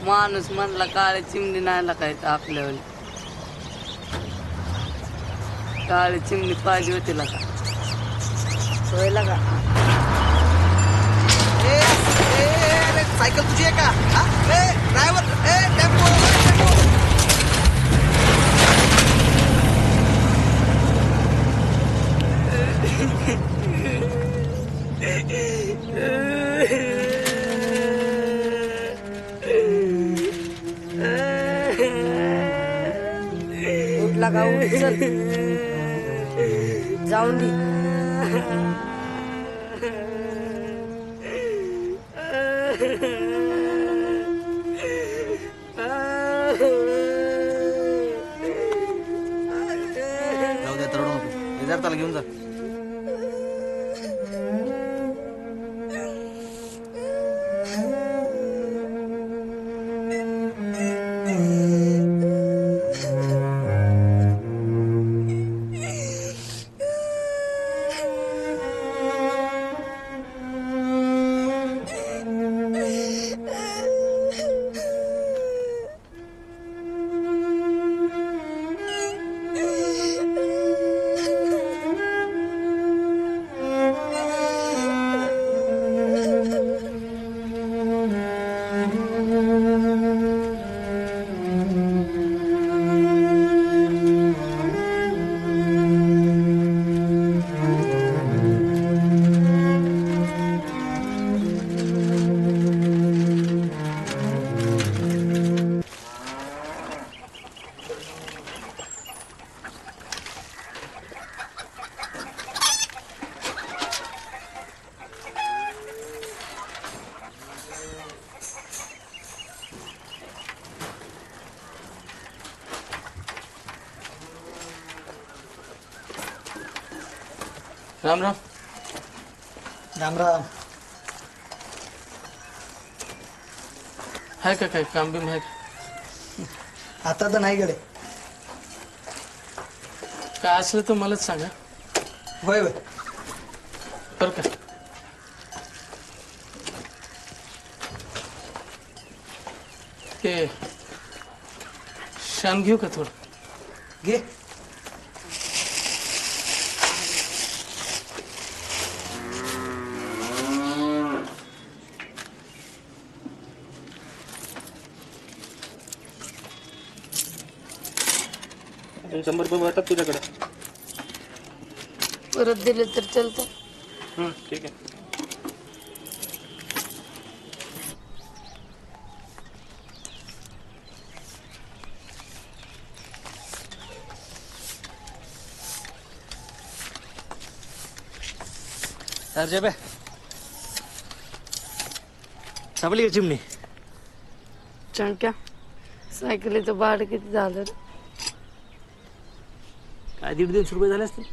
[SPEAKER 2] माणूस म्हणला काळी चिमणी नाही लागायचं आपल्यावर. काळी चिमणी पाहिजे होती लगा होय लगा
[SPEAKER 10] सायकल तुझी आहे का ड्रायव्हर टेम्पो
[SPEAKER 2] उठ लगा उठ चल जाऊन दे
[SPEAKER 15] जाऊ द्या तरडू नको हे जर त्याला घेऊन जा
[SPEAKER 9] राम राम
[SPEAKER 17] राम राम
[SPEAKER 9] आहे का काय काम बिम आहे का
[SPEAKER 17] आता तर नाही गडे
[SPEAKER 9] काय असलं तर मलाच सांगा
[SPEAKER 17] होय होय
[SPEAKER 9] बरं का ते शान घेऊ का थोडं
[SPEAKER 17] घे
[SPEAKER 6] ₹100 वाटतात तुझ्याकडे
[SPEAKER 2] परत दिले तर चालतं
[SPEAKER 6] ठीक आहे
[SPEAKER 1] अरे बे सापडली का चिमणी
[SPEAKER 2] चंक्या सायकलीचं भाडं किती झालं रे?
[SPEAKER 6] काय 150 रुपये झाले असतील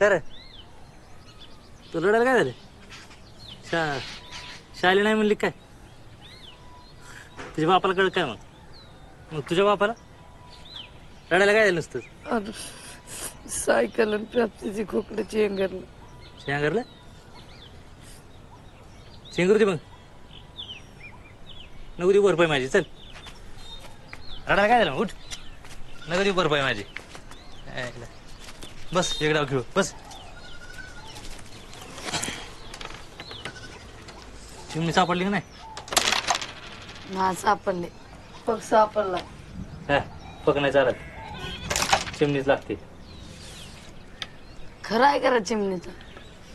[SPEAKER 6] कर तू रडायला काय झालं शाली नाही म्हणली काय तुझ्या बापाला कळत काय मग तुझ्या बापाला रडायला काय झालं नसतं
[SPEAKER 2] अरे सायकल आणि पेप्सीची खोकडी चेंगरलं
[SPEAKER 6] शेंगरलं शेंगर होती मग नको ती भरपाई माझी चल रडायला काय झालं उठ नको ती भरपाई माझी बस एक डाव खेळू बस चिमणी सापडली का नाही
[SPEAKER 2] ना सापडले पग सापडला
[SPEAKER 6] पक नाही चालत चिमणीच लागते
[SPEAKER 2] खरं आहे करा चिमणीचं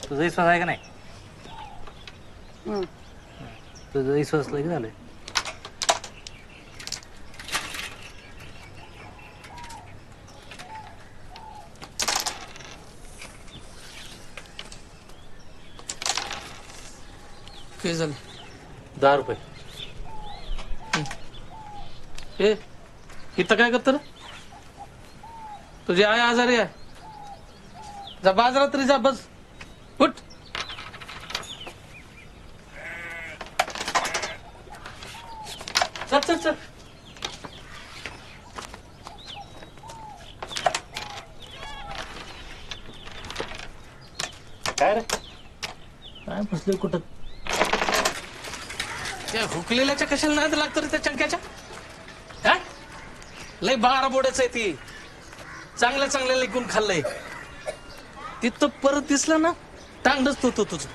[SPEAKER 6] तुझा विश्वास आहे का नाही
[SPEAKER 2] हं.
[SPEAKER 6] तुझा विश्वास लगे झालंय
[SPEAKER 9] काय झालं
[SPEAKER 6] ₹10
[SPEAKER 9] ए इथं काय करत तुझी आई आजारी आहे जा बाजारात तरी जा बस उठ चल चल चल
[SPEAKER 6] काय रे
[SPEAKER 9] काय फसले कुठं त्या हुकलेल्याच्या कशाला नाद लागतं रे त्या चंक्याच्या काय लय 12 बोड्याच आहे ती चांगल्या चांगल्या लिकून खाल्लंय तिथं परत दिसलं ना टांगडच तो तुझं.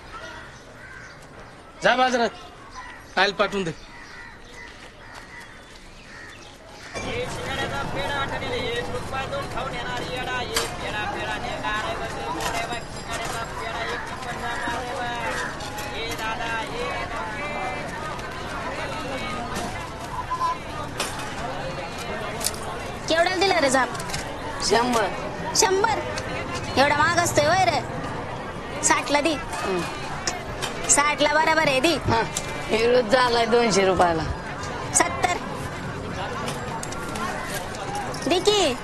[SPEAKER 9] जा बाजारात आयल पाठवून दे.
[SPEAKER 5] केवढ्याला दिला रे झाप?
[SPEAKER 2] 100.
[SPEAKER 5] 100? एवढा महाग असतोय वय रे? 60ला दे. 60ला बरोबर आहे दी.
[SPEAKER 2] हिरो झालाय 200 रुपयाला.
[SPEAKER 5] 70 दे की.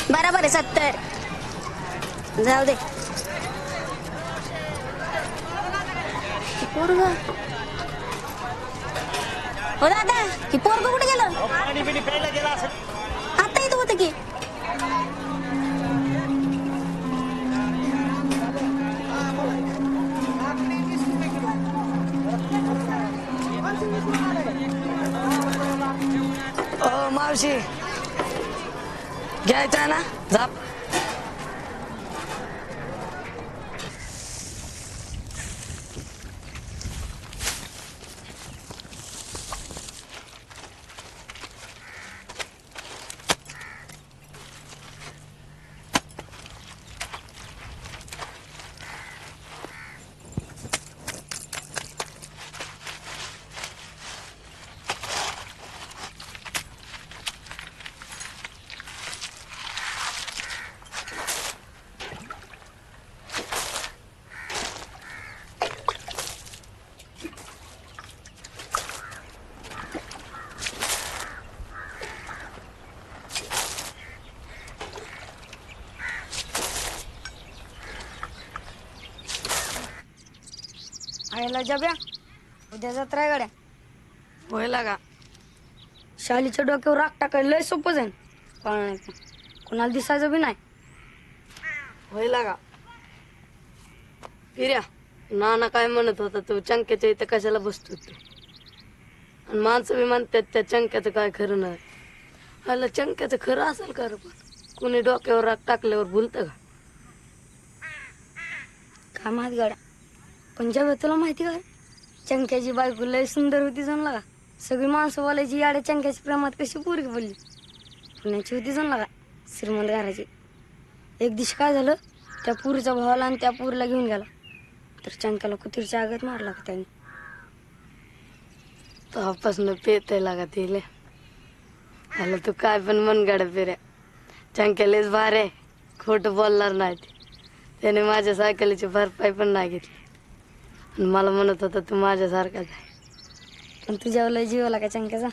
[SPEAKER 5] बरोबर आहे 70. जाऊ दे. पोरग हो दादा, ही पोरग कुठे गेलं? आता येत होतं की.
[SPEAKER 2] मावशी घ्यायचा ना झाप?
[SPEAKER 5] आयला जब्या, उद्या जत्रा आहे गड्या.
[SPEAKER 2] व्हायला का? शालीच्या डोक्यावर राग टाकायला लय सोपं जाईल. कळणार कोणाला दिसायचं बी नाही. व्हायला का? फिर्या नाना काय म्हणत होता तू चंक्याच्या इथं कशाला बसतो तू? आणि माणसं बी म्हणतात त्या चंक्याचं काय खरं नाही. ह्याला चंक्याचं खरं असेल का रे? पण कुणी डोक्यावर राग टाकल्यावर भुलतं का?
[SPEAKER 5] काय माहित गड्या, पण जेव्हा तुला माहिती का चंक्याची बायको लय सुंदर होती जणला का. सगळी माणसं बोलायची याड्या चंक्याच्या प्रेमात कशी पोरगी बोलली. पुण्याची होती जणला का, श्रीमंत घराची. एक दिवशी काय झालं, त्या पुरीच्या भावाला आणि त्या पुरीला घेऊन गेला. तर चंक्याला कुत्रीच्या आगत मारला का त्याने.
[SPEAKER 2] तेव्हापासून पेत लागा तिले. आला तू काय पण मन गाड्या फिऱ्या. चंक्यालेच भार आहे, खोटं बोलणार नाही. त्याने माझ्या सायकलीची भरपाई पण नाही घेतली. आणि मला म्हणत होता तू माझ्यासारखाच आहे.
[SPEAKER 5] पण तुझ्या लय जीवाला का चंक्याचा?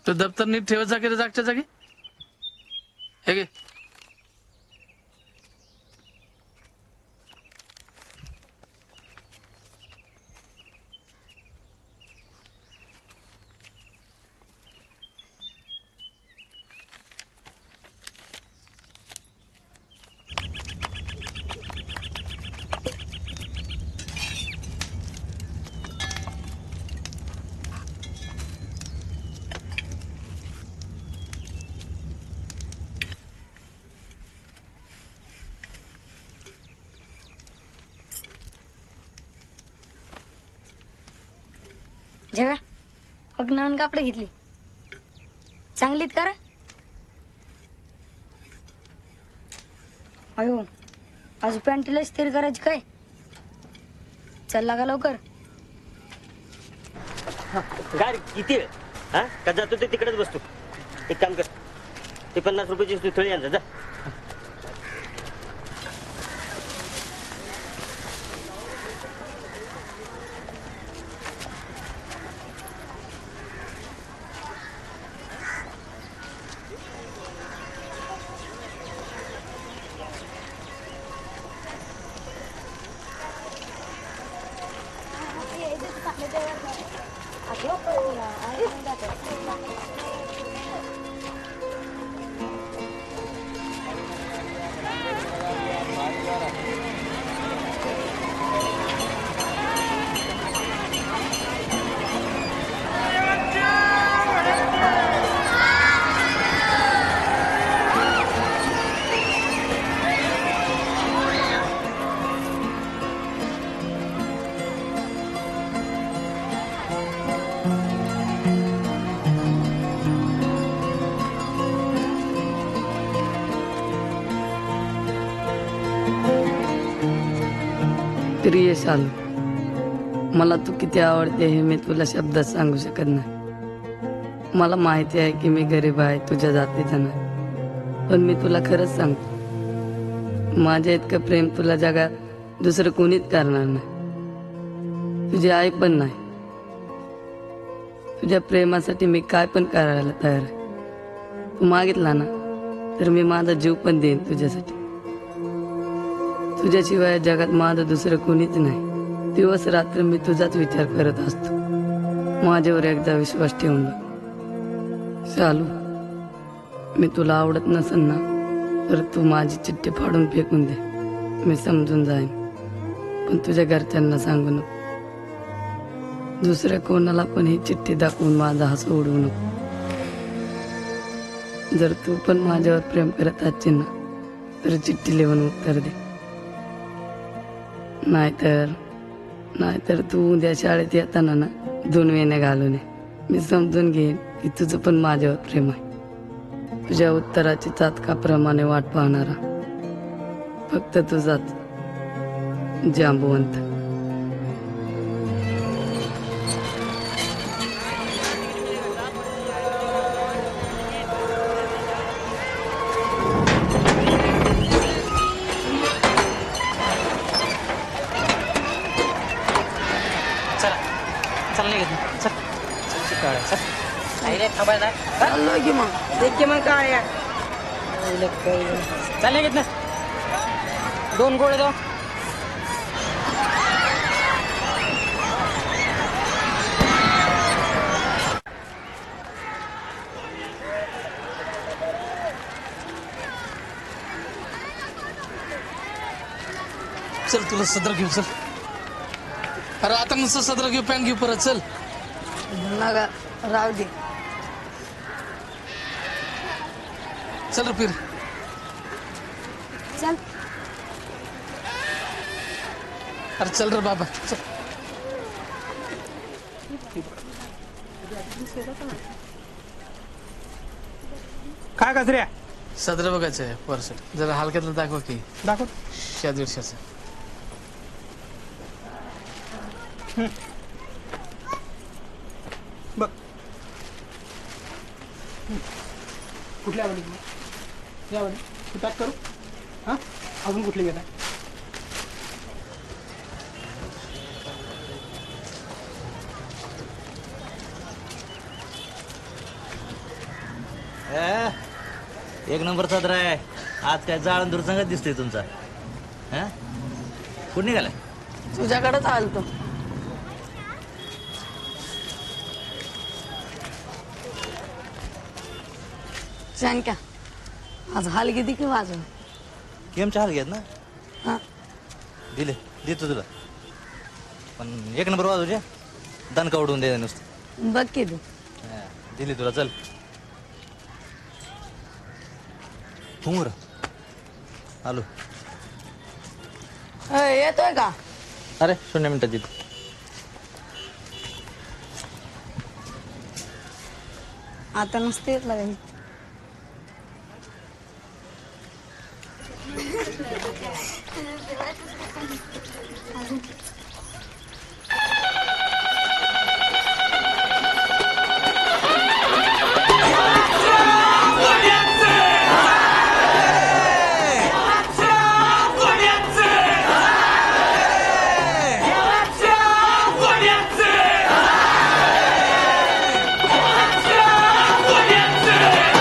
[SPEAKER 9] तो दप्तर नीट ठेवायचा की रे जागच्या जागी. हे घे.
[SPEAKER 5] जेव्हा मग नवीन कापडे घेतली चांगलीत का रे? अयो आज पॅन्टीला स्थिर करायची काय? चल लागा लवकर.
[SPEAKER 6] गाडी किती वेळ हा का जातो ते तिकडेच बसतो. एक काम कर ते 50 रुपयाची थळी आणजा जा.
[SPEAKER 2] प्रिय शालू, मला तू किती आवडते हे मी तुला शब्दात सांगू शकत नाही. मला माहिती आहे की मी गरीब आहे, तुझ्या जातीचा नाही, पण मी तुला खरंच सांगतो माझ्या इतकं प्रेम तुला जगात दुसरं कोणीच करणार नाही. तुझी आई पण नाही. तुझ्या प्रेमासाठी मी काय पण करायला तयार आहे. तू मागितला ना तर मी माझा जीव पण देईन तुझ्यासाठी. तुझ्याशिवाय जगात माझं दुसरं कोणीच नाही. दिवस रात्र मी तुझाच विचार करत असतो. माझ्यावर एकदा विश्वास ठेवून बघ शालू. मी तुला आवडत नसेल ना तर तू माझी चिठ्ठी फाडून फेकून दे. मी समजून जाईन, पण तुझ्या घरच्यांना सांगू नको. दुसऱ्या कोणाला पण ही चिठ्ठी दाखवून माझा हसू उडवू नको. जर तू पण माझ्यावर प्रेम करत असशील ना तर चिठ्ठी लिहून उत्तर दे. नाहीतर तू उद्या शाळेत येताना ना 2 वेण्या घालून ये. मी समजून घेईन की तुझं पण माझ्यावर प्रेम आहे. तुझ्या उत्तराची चातकाप्रमाणे वाट पाहणारा फक्त तुझाच जांबुवंत.
[SPEAKER 10] चाललोय की मग देख की मग काय
[SPEAKER 6] चालले घेत ना 2 गोळे दो.
[SPEAKER 9] चल तुला सदर घेऊ. चल अरे आता नुसतं सदर घेऊ, पॅन्ट घेऊ परत. चल
[SPEAKER 2] नका राहू दे.
[SPEAKER 9] चल रे फिर.
[SPEAKER 5] चल
[SPEAKER 9] अरे चल रे बाबा चल.
[SPEAKER 8] काय कचऱ्या
[SPEAKER 9] सदर बघायचं आहे पर्स. जरा हलक्यातलं दाखव की.
[SPEAKER 8] दाखव.
[SPEAKER 9] 100-150.
[SPEAKER 8] बघ कुठल्या आवडली यावडी तू पॅक करू. हां अजून कुठली घेता?
[SPEAKER 16] एक नंबर सदर आहे. आज काय जाळंदूर संगत दिसतोय तुमचा. हा कुठं निघालाय?
[SPEAKER 2] तुझ्याकडेच आलतो. शंक्या आज हाल किती की वाजव
[SPEAKER 16] गेमच्या हाल घेत ना.
[SPEAKER 2] हा
[SPEAKER 16] देतो तुला, पण 1 नंबर वाजवच्या दणका उडवून द्यायचं नुसतं.
[SPEAKER 2] बघ की तू.
[SPEAKER 16] दिली तुला. चल हुमर आलो.
[SPEAKER 2] येतोय का?
[SPEAKER 16] अरे 0 मिनिटात येतो.
[SPEAKER 2] आता नसते येत लागायचं.
[SPEAKER 18] Yeah!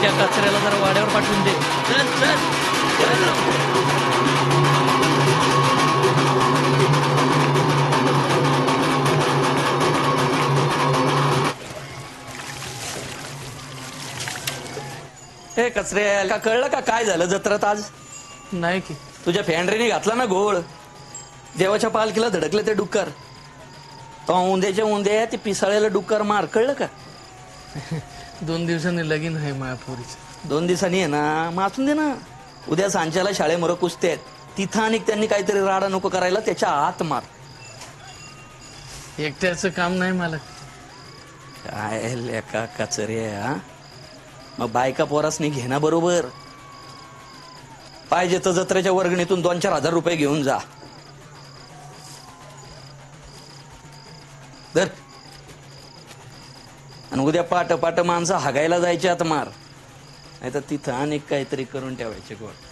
[SPEAKER 14] त्या कचऱ्याला जरा वाड्यावर पाठवून दे. चल चल. हे कचरे का कळलं का काय झालं जत्रात आज?
[SPEAKER 9] नाही की
[SPEAKER 14] तुझ्या फॅन्ड्रीने घातला ना घोळ. देवाच्या पालखीला धडकले ते डुक्कर. तो उंद्याच्या उंद्या ते पिसाळ्याला डुक्कर मार. कळलं का?
[SPEAKER 9] 2 दिवसांनी लगीन आहे मायापुरीचं.
[SPEAKER 14] 2 दिवसांनी आहे ना, माचून दे ना. उद्या सांच्याला शाळेमोर कुस्ते आहेत. तिथं आणि त्यांनी काहीतरी राडा नको करायला, त्याच्या आत मार.
[SPEAKER 9] एकट्याचं काम नाही मला.
[SPEAKER 14] काय लेका कचरे हा. मग बायका पोरासनी घेणं बरोबर. पाहिजे तर जत्रेच्या वर्गणीतून 2-4 हजार रुपये घेऊन जा. धर. आणि उद्या पाट पाट माणसं हागायला जायचे आत मार. नाही तर तिथं अनेक काहीतरी करून ठेवायचे गोड.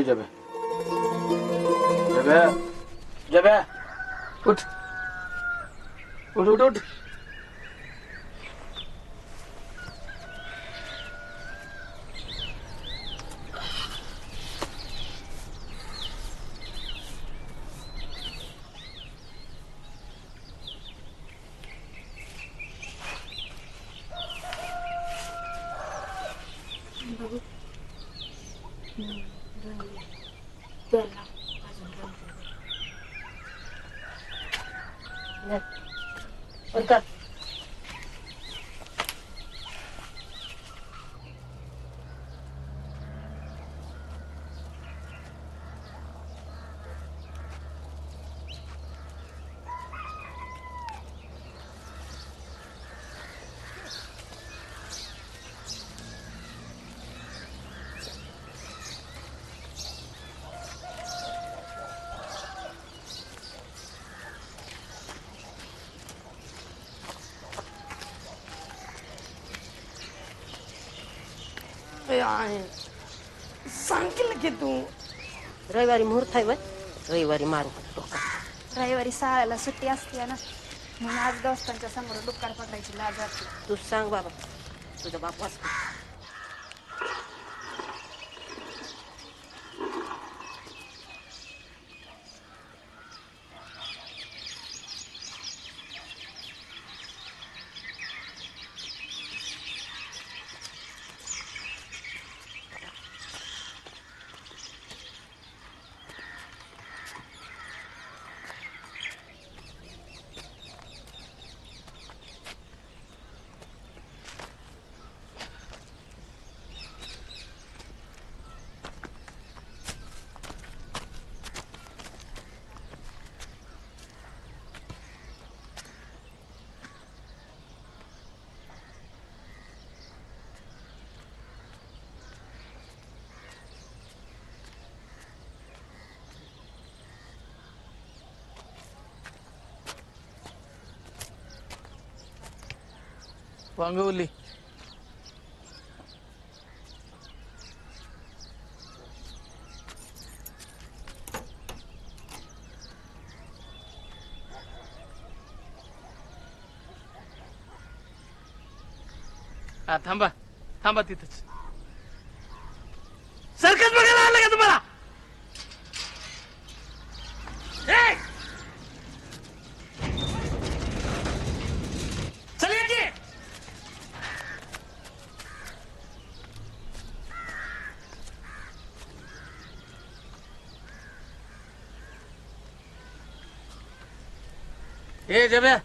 [SPEAKER 13] जब्या जब्या जब्या उठ उठ उठ उठ.
[SPEAKER 12] सांगितलं की तू रविवारी मुहूर्त आहे. रविवारी मारू.
[SPEAKER 5] रविवारी शाळेला सुट्टी असते ना, म्हणून आज दोस्तांच्या समोर डुक्कर पकडायची लाज वाटते.
[SPEAKER 12] तू सांग बाबा, तुझा बाप वाचतो.
[SPEAKER 9] वांगवली. हा थांबा थांबा तिथंच. सर्कस बघायला आलं का तुम्हाला? चल ये. ए जब्या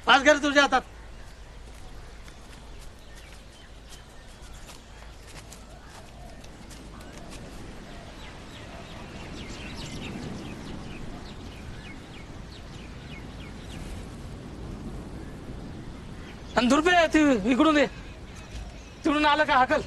[SPEAKER 9] पाच घर तुझ्या हातात. आणि दुर्बे इकडून दे. तिकडून आलं का हाकल.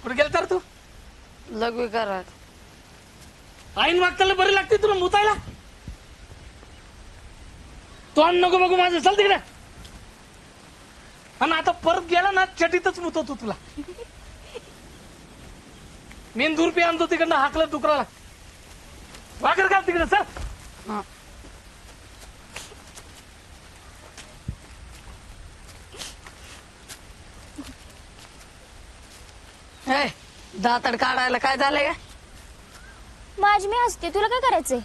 [SPEAKER 9] कुठे गेल तर तू
[SPEAKER 2] लघवी करा.
[SPEAKER 9] आईन वागताला बरी लागते तुला मुतायला. तोंड नको बघू माझं. चल तिकडे. आणि आता परत गेला ना चटीतच मुतवतो तुला. मेन दूर पे आणतो तिकडनं हाकलं डुकराला. वाकर घाल तिकडे. चल.
[SPEAKER 2] दातड काढायला काय झालंय का?
[SPEAKER 5] माझी मी हसते, तुला काय करायचंय?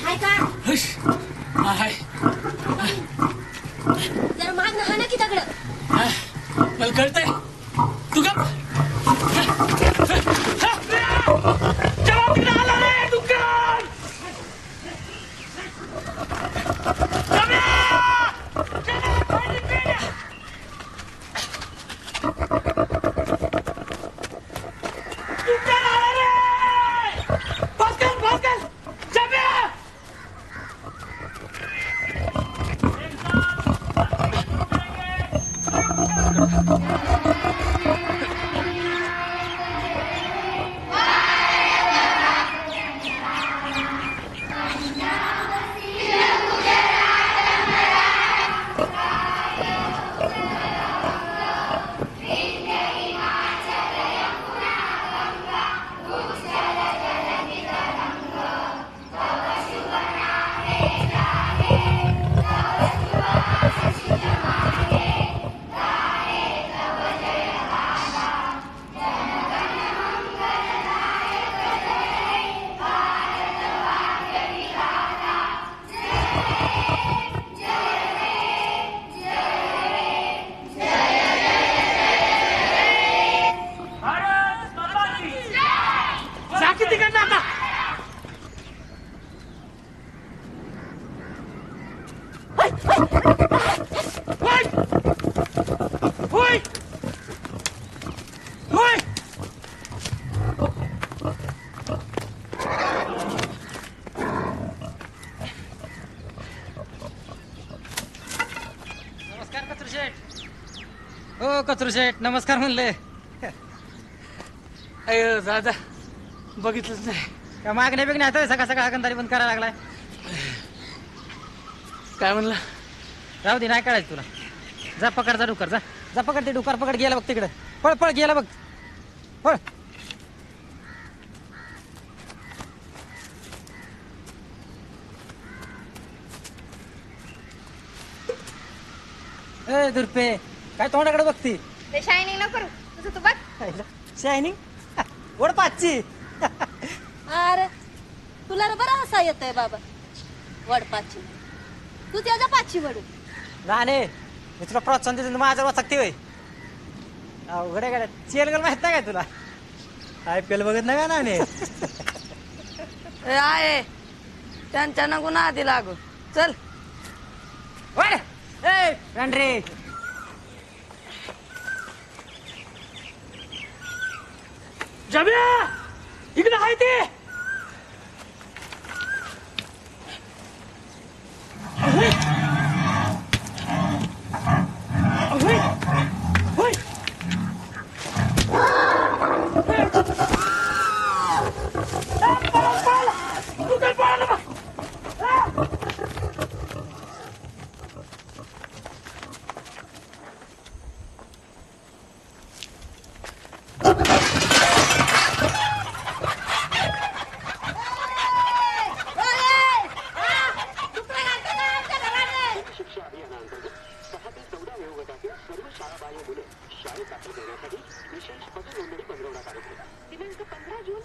[SPEAKER 12] हाय का?
[SPEAKER 9] हाय.
[SPEAKER 12] जरा माग ना की दगड.
[SPEAKER 9] मला कळतंय. तू का
[SPEAKER 1] नमस्कार कचरू शेठ. हो कचरू शेठ नमस्कार म्हणले.
[SPEAKER 9] अय दादा बघितलंच नाही.
[SPEAKER 1] का मागण्या बिगण्या आता सकाळ सकाळ हागंदारी बंद करायला लागलाय.
[SPEAKER 9] काय म्हणला?
[SPEAKER 1] राहू दे नाही काढायचं तुला. जा पकड जा डुकर जा जा पकड ते डुकर पकड गेला बघ तिकडे. पळ पळ गेला बघ पळ. ए दुर्पे काय तोंडाकडे बघती.
[SPEAKER 5] ते शायनिंग न करू तुझं तू बघ.
[SPEAKER 1] शायनिंग ओढ पाचची.
[SPEAKER 12] अरे तुला रे बरं हसा येत आहे बाबा. वड पाचची तू त्याच्या पाचची वडू.
[SPEAKER 1] राणे मी तुला प्रोत्साहन देतो माझ्या वाचकते होय. अवघड गाड्या चेलगल माहित नाही काय तुला. IPL बघत नाही का नाणे.
[SPEAKER 2] आहे त्यांच्या नको ना आधी लागू. चल
[SPEAKER 1] रे
[SPEAKER 14] जब्या इकडे आहे ते.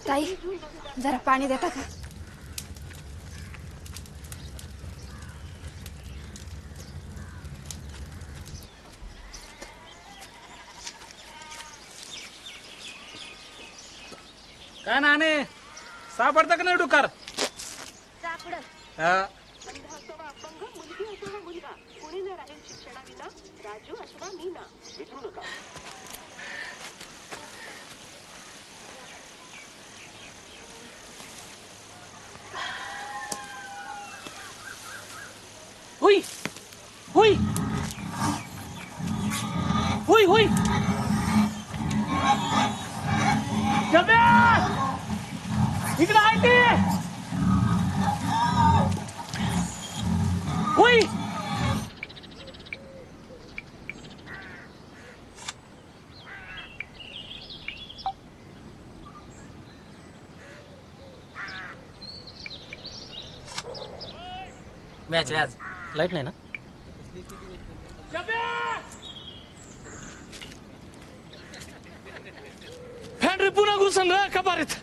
[SPEAKER 5] ताई जरा पाणी देता का?
[SPEAKER 9] काय नाणे सापडतं का नाही डुकार? हा.
[SPEAKER 14] हुई हुई हुई हुई जब्या इकडे आहे ते. हुई
[SPEAKER 1] मॅच आज लाईट नाही ना.
[SPEAKER 9] फॅन रे पुन्हा घुसन रे कबारीत.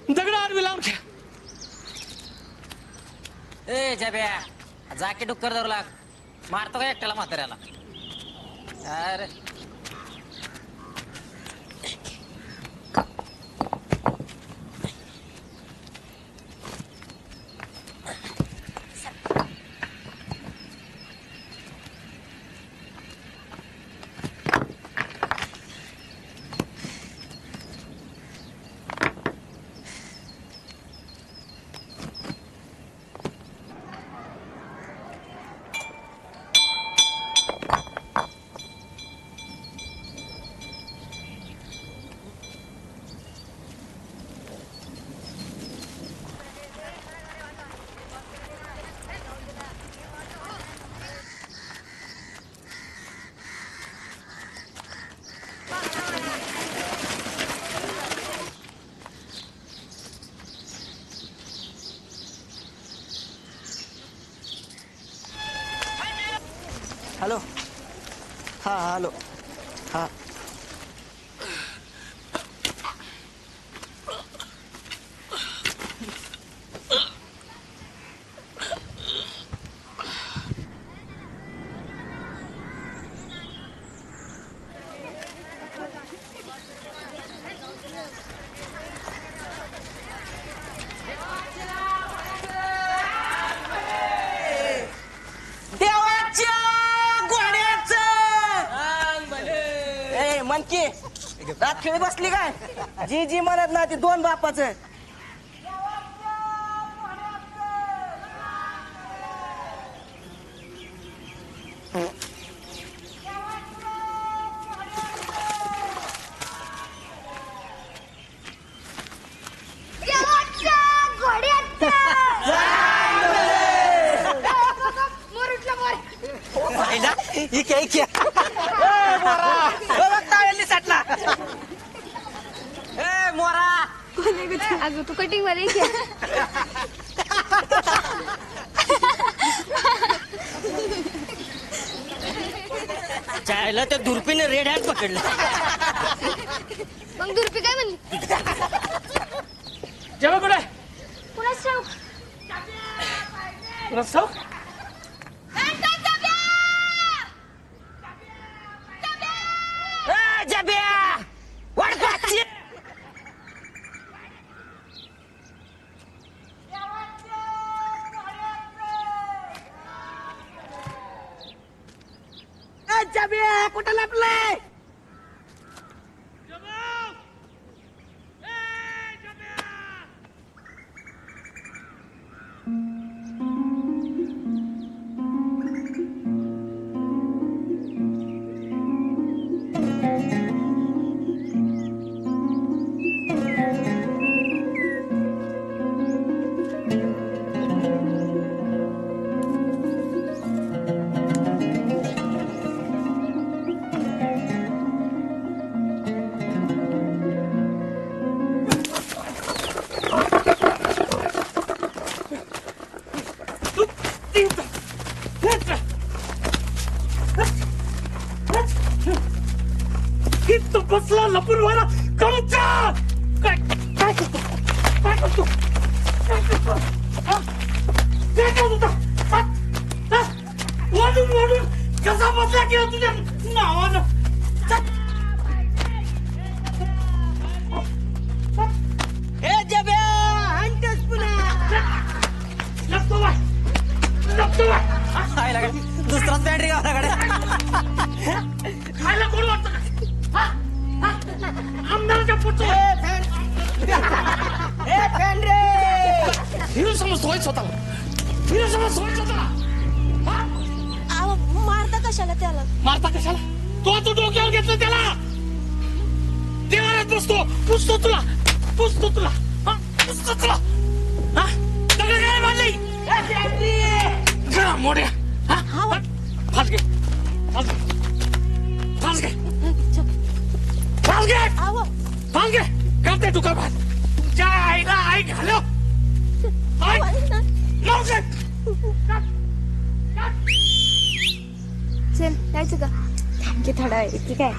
[SPEAKER 9] दगड आडवी लावून घ्या.
[SPEAKER 1] ए जब्या जाके डुक्कर धरू लाग. मारतो का एकट्याला म्हाताऱ्याला. अरे
[SPEAKER 10] हॅलो हा हॅलो हा
[SPEAKER 12] देवा
[SPEAKER 10] मानकी रात खेळी बसली काय जी जी म्हणत ना ती दोन बापाचं
[SPEAKER 5] अगं तू कटिंग मध्ये
[SPEAKER 10] चायला त्या दुर्पीने रेड हँड पकडलं
[SPEAKER 5] मग दुर्पी काय म्हणली
[SPEAKER 9] जेव्हा कुठे
[SPEAKER 5] कुणाच ठाऊक
[SPEAKER 9] कुणाच ठाऊक
[SPEAKER 10] कुठं लपलंय
[SPEAKER 9] बसला लपून व्हायला करूचा काय काय करतो काय करतो काय करतो काय करतो वाढून वाढून कसा बसला की तुझ्या नावानं
[SPEAKER 10] ए जब्या हंटस पुन्हा
[SPEAKER 9] लपतो बाय
[SPEAKER 1] दुसराच बॅटरी गावाकडे
[SPEAKER 9] खायला कोण वाटतं का आमदाराच्या पुढचं हिरो समज सोय स्वतःला हिरो समज सोय स्वतःला
[SPEAKER 12] मारता कशाला त्याला
[SPEAKER 9] मारता कशाला तो डोक्यावर घेतलं त्याला देवारात बसतो पुसतो तुला काय मारली मोड्या फास घे करते तू कर तुझ्या आईला आई घालो
[SPEAKER 5] चल जायचं का थँक्यू थोडा वेळ ठीक आहे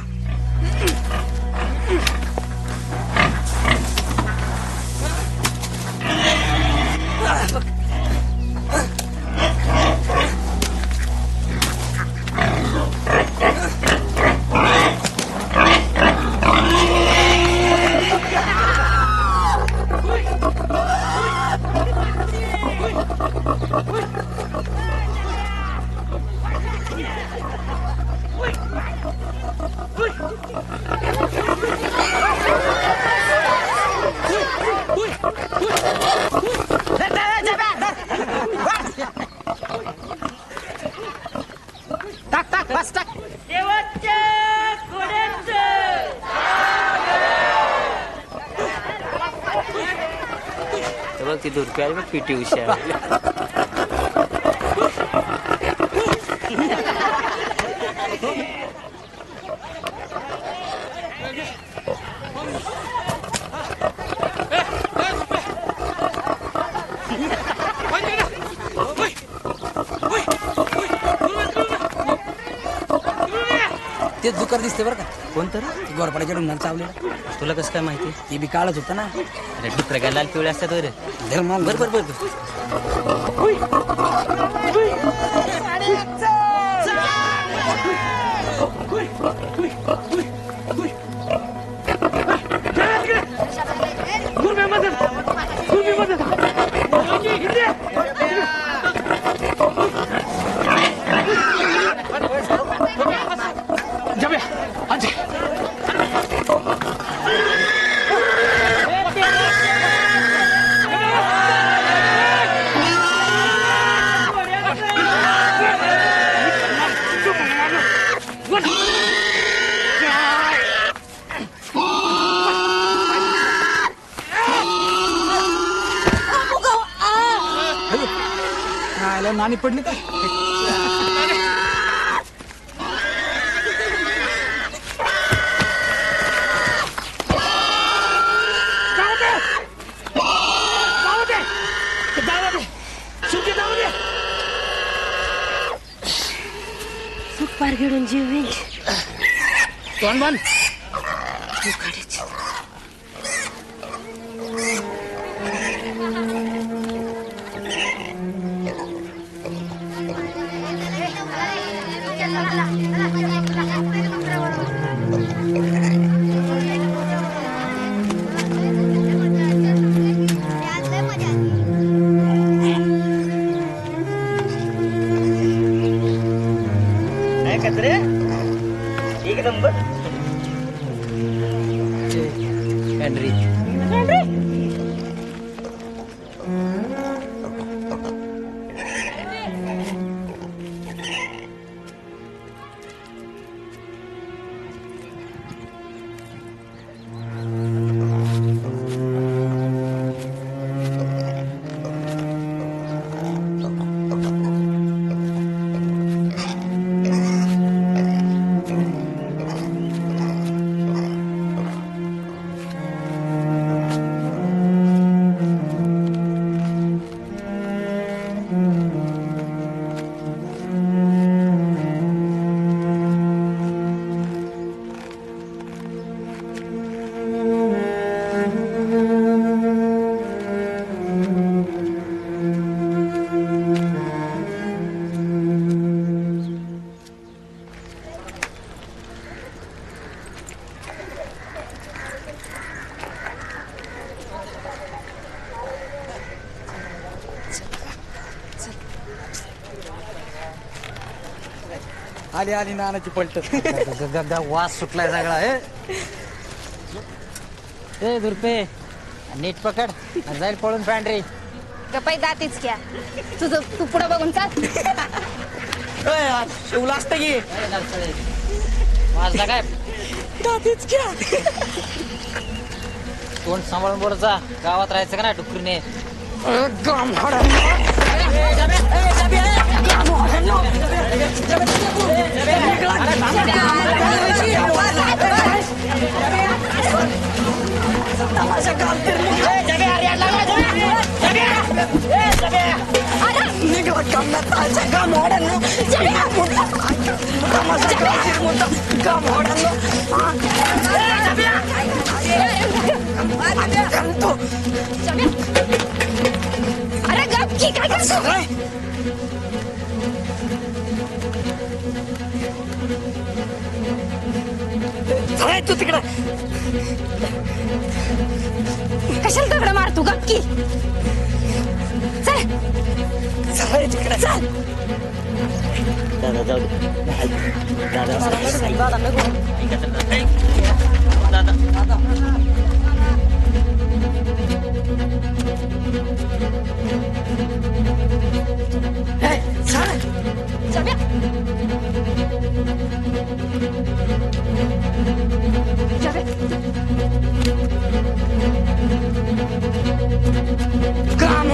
[SPEAKER 6] ती दुर्पी आली मग पीटी उषा
[SPEAKER 10] तेच दुकान दिसते बरं का कोणतं गोरपाड्याच्या डोंगरात चावलेलं
[SPEAKER 6] तुला कसं काय माहिती
[SPEAKER 10] ते बी काळच होतं ना
[SPEAKER 6] अरे डिप्रे काय लाल पिवळे असतात रे
[SPEAKER 10] बरोबर
[SPEAKER 9] जब्या
[SPEAKER 8] नाणी पडली का
[SPEAKER 5] पार घेऊन जीव येईल
[SPEAKER 8] तोंड बंद
[SPEAKER 6] एक नंबर
[SPEAKER 16] हेनरी
[SPEAKER 1] आली आली नानाची पलट वास सुटलाय सगळा ए दुर्पे नीट पकड आणि जाईल पळून पॅन्ट्री
[SPEAKER 4] गपाई दातीच क्या तुझं तू पुढे बघून चाल
[SPEAKER 10] शिवला असतं की
[SPEAKER 1] वाजला काय
[SPEAKER 10] दातीच क्या
[SPEAKER 1] तोंड सांभाळून बोलत जा गावात राहायचं का ना डुकरीने
[SPEAKER 4] अरे गप की काय करतो
[SPEAKER 10] तू तिकडं
[SPEAKER 4] कशाला दगड मारतो गप की चल
[SPEAKER 10] तिकडे चल
[SPEAKER 6] दादा जाऊ दे
[SPEAKER 10] काम